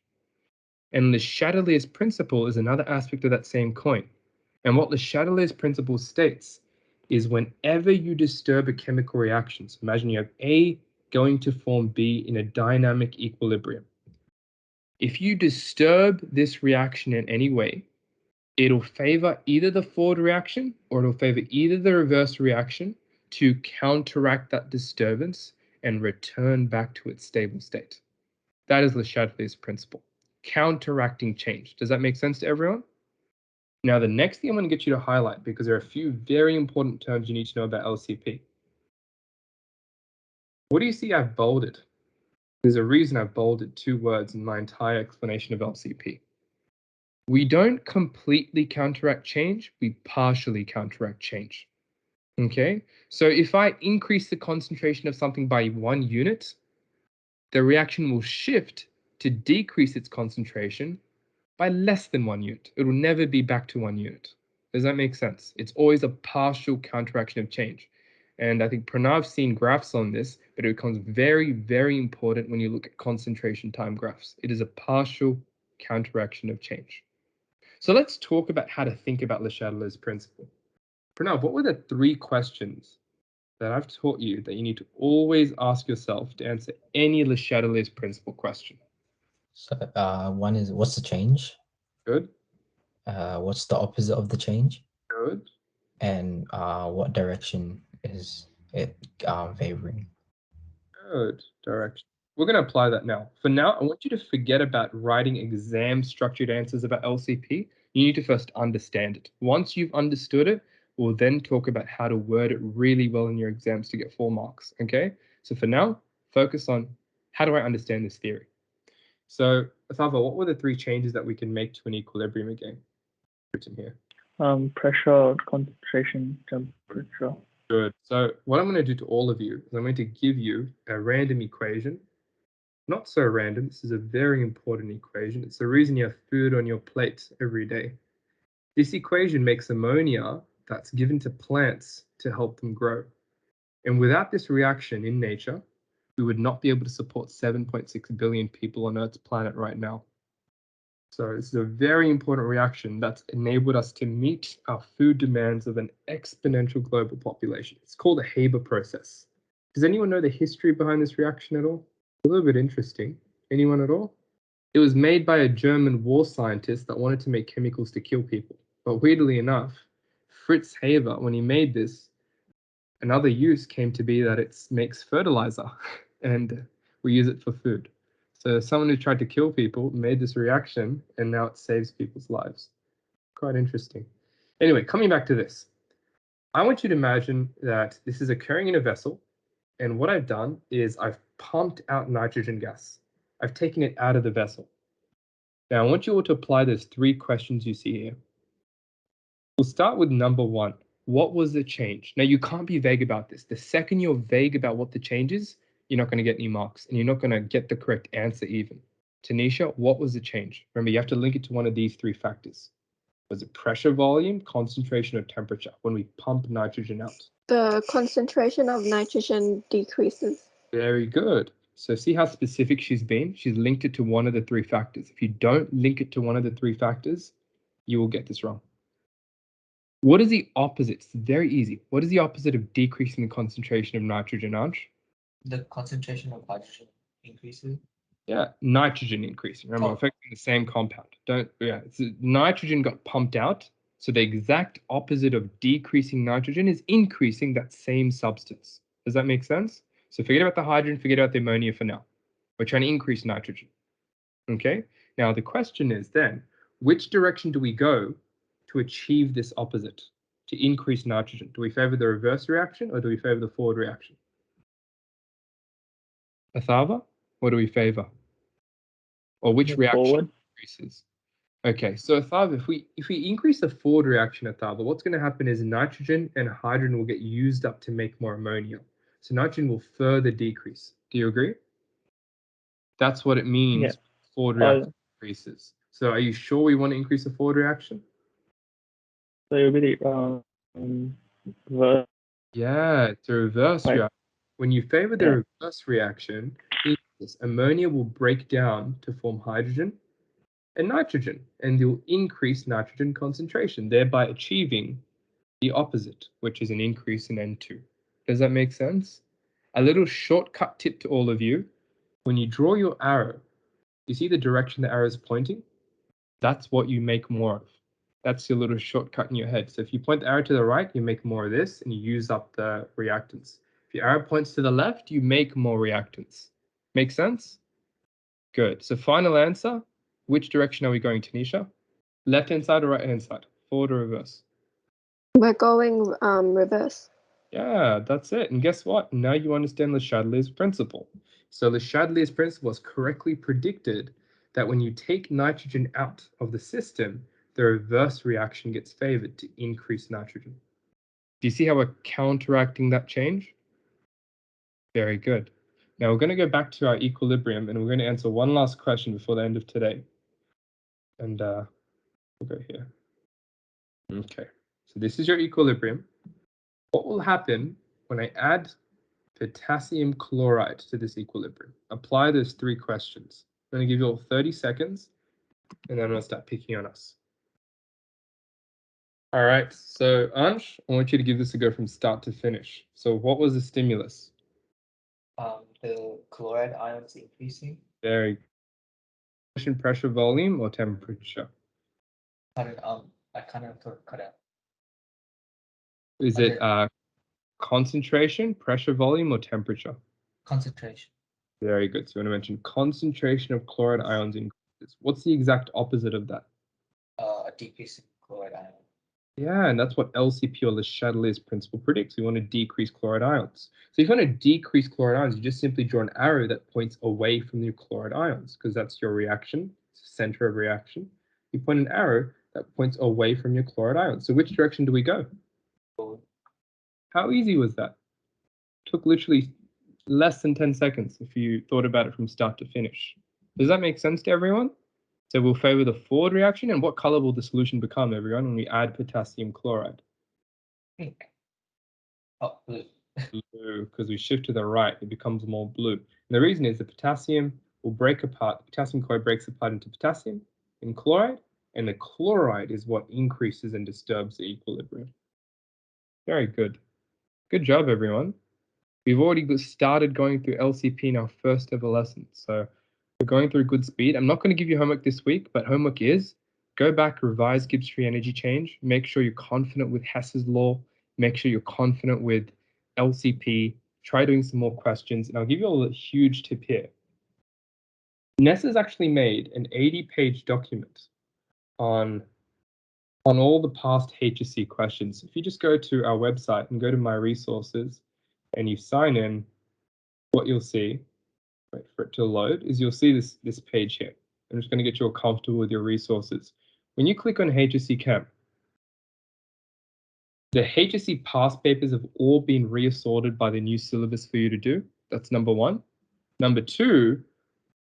And Le Chatelier's principle is another aspect of that same coin. And what Le Chatelier's principle states is whenever you disturb a chemical reaction, so imagine you have A going to form B in a dynamic equilibrium. If you disturb this reaction in any way, it'll favor either the forward reaction or it'll favor either the reverse reaction to counteract that disturbance and return back to its stable state. That is Le Chatelier's principle, counteracting change. Does that make sense to everyone? Now, the next thing I'm going to get you to highlight, because there are a few very important terms you need to know about LCP. What do you see I've bolded? There's a reason I've bolded 2 words in my entire explanation of LCP. We don't completely counteract change, we partially counteract change. Okay, so if I increase the concentration of something by 1 unit, the reaction will shift to decrease its concentration by less than 1 unit. It will never be back to 1 unit. Does that make sense? It's always a partial counteraction of change. And I think Pranav's seen graphs on this, but it becomes very, very important when you look at concentration time graphs. It is a partial counteraction of change. So let's talk about how to think about Le Chatelier's principle. Pranav, what were the 3 questions that I've taught you that you need to always ask yourself to answer any Le Chatelier's principle question?
So one is, what's the change?
Good.
What's the opposite of the change?
Good.
And what direction is it favoring?
Good. Direction. We're going to apply that now. For now, I want you to forget about writing exam structured answers about LCP. You need to first understand it. Once you've understood it, we'll then talk about how to word it really well in your exams to get 4 marks. Okay? So for now, focus on how do I understand this theory? So, Atharva, what were the 3 changes that we can make to an equilibrium again? Written here.
Pressure, concentration, temperature.
Good. So what I'm going to do to all of you is I'm going to give you a random equation. Not so random. This is a very important equation. It's the reason you have food on your plate every day. This equation makes ammonia that's given to plants to help them grow. And without this reaction in nature, we would not be able to support 7.6 billion people on Earth's planet right now. So this is a very important reaction that's enabled us to meet our food demands of an exponential global population. It's called the Haber process. Does anyone know the history behind this reaction at all? A little bit interesting. Anyone at all? It was made by a German war scientist that wanted to make chemicals to kill people. But weirdly enough, Fritz Haber, when he made this, another use came to be that it makes fertilizer and we use it for food. So someone who tried to kill people made this reaction and now it saves people's lives. Quite interesting. Anyway, coming back to this. I want you to imagine that this is occurring in a vessel, and what I've done is I've pumped out nitrogen gas. I've taken it out of the vessel. Now I want you all to apply those 3 questions you see here. We'll start with number 1. What was the change? Now you can't be vague about this. The second you're vague about what the change is, you're not going to get any marks and you're not going to get the correct answer even. Tanisha, what was the change? Remember, you have to link it to one of these 3 factors. Was it pressure, volume, concentration, or temperature when we pump nitrogen out?
The concentration of nitrogen decreases.
Very good. So see how specific she's been? She's linked it to one of the 3 factors. If you don't link it to one of the 3 factors, you will get this wrong. What is the opposite? It's very easy. What is the opposite of decreasing the concentration of nitrogen, Anj?
The concentration of hydrogen increases.
Yeah, nitrogen increasing. Remember, affecting the same compound. Nitrogen got pumped out. So the exact opposite of decreasing nitrogen is increasing that same substance. Does that make sense? So forget about the hydrogen, forget about the ammonia for now. We're trying to increase nitrogen. Okay? Now the question is then, which direction do we go to achieve this opposite, to increase nitrogen? Do we favor the reverse reaction or do we favor the forward reaction? Atharva, what do we favor? Or which reaction
Forward.
increases? Okay, so Atharva, if we increase the forward reaction, Atharva, what's going to happen is nitrogen and hydrogen will get used up to make more ammonia. So nitrogen will further decrease. Do you agree? That's what it means.
Yeah.
Forward reaction increases. So are you sure we want to increase the forward reaction?
So it'll be the reverse.
Yeah, it's a reverse reaction. When you favor the reverse reaction, ammonia will break down to form hydrogen and nitrogen, and you'll increase nitrogen concentration, thereby achieving the opposite, which is an increase in N2. Does that make sense? A little shortcut tip to all of you. When you draw your arrow, you see the direction the arrow is pointing? That's what you make more of. That's your little shortcut in your head. So if you point the arrow to the right, you make more of this and you use up the reactants. If your arrow points to the left, you make more reactants. Make sense? Good. So final answer, which direction are we going, Tanisha? Left-hand side or right-hand side? Forward or reverse?
We're going reverse.
Yeah, that's it. And guess what? Now you understand Le Chatelier's principle. So Le Chatelier's principle has correctly predicted that when you take nitrogen out of the system, the reverse reaction gets favored to increase nitrogen. Do you see how we're counteracting that change? Very good. Now we're going to go back to our equilibrium and we're going to answer one last question before the end of today. And we'll go here. Okay, so this is your equilibrium. What will happen when I add potassium chloride to this equilibrium? Apply those 3 questions. I'm going to give you all 30 seconds, and then I'm going to start picking on us. All right, so Ansh, I want you to give this a go from start to finish. So what was the stimulus?
The chloride ions increasing.
Very good. Pressure, volume, or temperature?
I kind of cut out.
Is it concentration, pressure, volume, or temperature?
Concentration.
Very good. So you want to mention concentration of chloride ions increases. What's the exact opposite of that?
A decrease in chloride ion.
Yeah, and that's what LCP or Le Chatelier's principle predicts. We want to decrease chloride ions. So if you want to decrease chloride ions, you just simply draw an arrow that points away from the chloride ions because that's your reaction, it's the center of reaction. You point an arrow that points away from your chloride ions. So which direction do we go?
Forward.
How easy was that? Took literally less than 10 seconds if you thought about it from start to finish. Does that make sense to everyone? So we'll favor the forward reaction. And what color will the solution become, everyone, when we add potassium chloride?
Pink. Oh, blue.
Blue, because we shift to the right, it becomes more blue. And the reason is the potassium will break apart. Potassium chloride breaks apart into potassium and chloride, and the chloride is what increases and disturbs the equilibrium. Very good. Good job, everyone. We've already started going through LCP in our first ever lesson, so we're going through good speed. I'm not going to give you homework this week, but homework is go back, revise Gibbs free energy change, make sure you're confident with Hess's law, make sure you're confident with LCP, try doing some more questions, and I'll give you all a huge tip here. NESA's actually made an 80-page document on all the past HSC questions. If you just go to our website and go to My Resources and you sign in, what you'll see, wait for it to load, is you'll see this page here. I'm just going to get you all comfortable with your resources. When you click on HSC Chem, the HSC past papers have all been reassorted by the new syllabus for you to do. That's number one. Number two,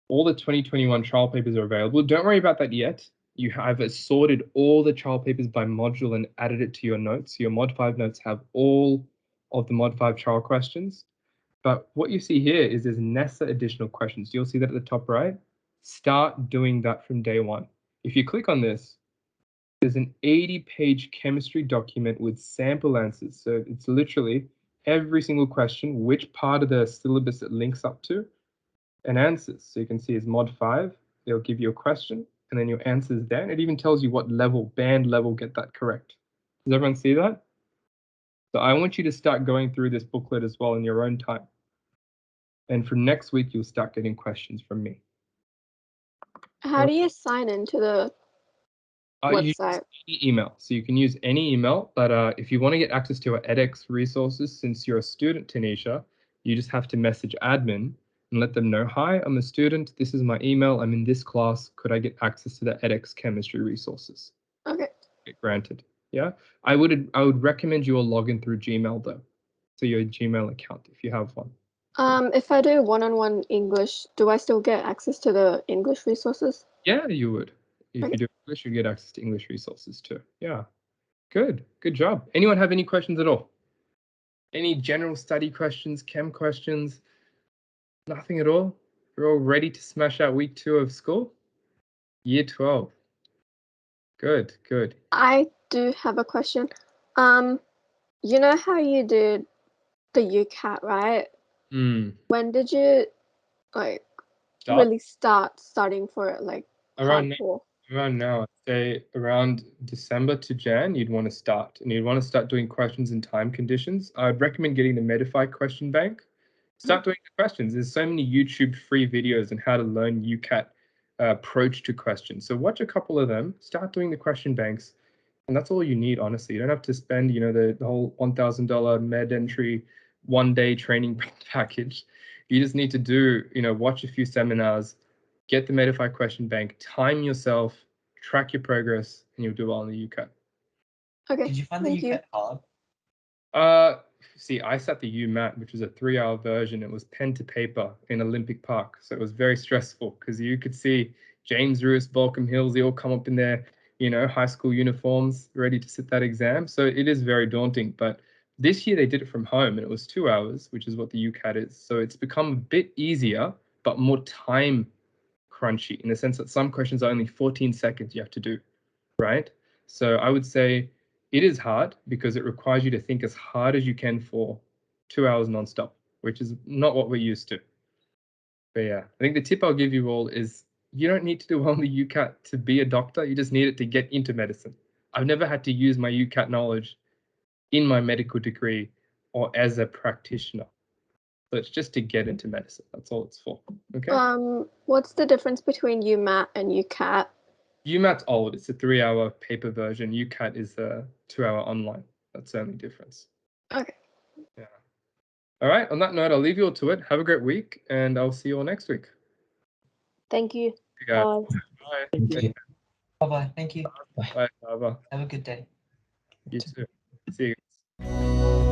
all the 2021 trial papers are available. Don't worry about that yet. You have assorted all the trial papers by module and added it to your notes. Your Mod 5 notes have all of the Mod 5 trial questions. But what you see here is there's NESA additional questions. You'll see that at the top right. Start doing that from day one. If you click on this, there's an 80-page chemistry document with sample answers. So it's literally every single question, which part of the syllabus it links up to, and answers. So you can see is Mod 5. They'll give you a question, and then your answers there. And it even tells you what level, band level, get that correct. Does everyone see that? So I want you to start going through this booklet as well in your own time. And from next week, you'll start getting questions from me.
How do you sign into the website?
Any email. So you can use any email, but if you want to get access to our edX resources, since you're a student, Tanisha, you just have to message admin and let them know, hi, I'm a student. This is my email. I'm in this class. Could I get access to the edX chemistry resources?
Okay.
Get granted. Yeah. I would recommend you all log in through Gmail though. So your Gmail account, if you have one.
If I do one-on-one English, do I still get access to the English resources?
Yeah, you would. If you do English, you get access to English resources too. Yeah. Good. Good job. Anyone have any questions at all? Any general study questions, chem questions? Nothing at all? You're all ready to smash out week 2 of school? Year 12. Good, good.
I do have a question. You know how you did the UCAT, right? When did you really starting for it, like hardcore?
Around now, I'd say around December to Jan, you'd want to start. And you'd want to start doing questions in time conditions. I'd recommend getting the Medify question bank. Start doing the questions. There's so many YouTube free videos on how to learn UCAT approach to questions. So watch a couple of them, start doing the question banks, and that's all you need, honestly. You don't have to spend, the whole $1,000 med entry 1-day training package. You just need to do, watch a few seminars, get the Medify question bank, time yourself, track your progress, and you'll do well in the UCAT.
Okay.
Did you find the UCAT
hard? See, I sat the UMAT, which was a 3-hour version. It was pen to paper in Olympic Park. So it was very stressful because you could see James Ruiz, Balcom Hills, they all come up in their, high school uniforms, ready to sit that exam. So it is very daunting. But this year they did it from home and it was 2 hours, which is what the UCAT is. So it's become a bit easier, but more time crunchy in the sense that some questions are only 14 seconds you have to do, right? So I would say It is hard because it requires you to think as hard as you can for 2 hours nonstop, which is not what we're used to. But yeah, I think the tip I'll give you all is you don't need to do only UCAT to be a doctor. You just need it to get into medicine. I've never had to use my UCAT knowledge in my medical degree or as a practitioner. So it's just to get into medicine. That's all it's for. Okay.
What's the difference between UMAT and UCAT?
UMAT's old. It's a 3-hour paper version. UCAT is a 2-hour online. That's the only difference.
Okay.
Yeah. All right. On that note, I'll leave you all to it. Have a great week, and I'll see you all next week.
Thank you.
You guys.
Bye.
Bye.
Thank you.
Bye-bye. Thank you.
Bye. Bye.
Have a good day.
You too. See you.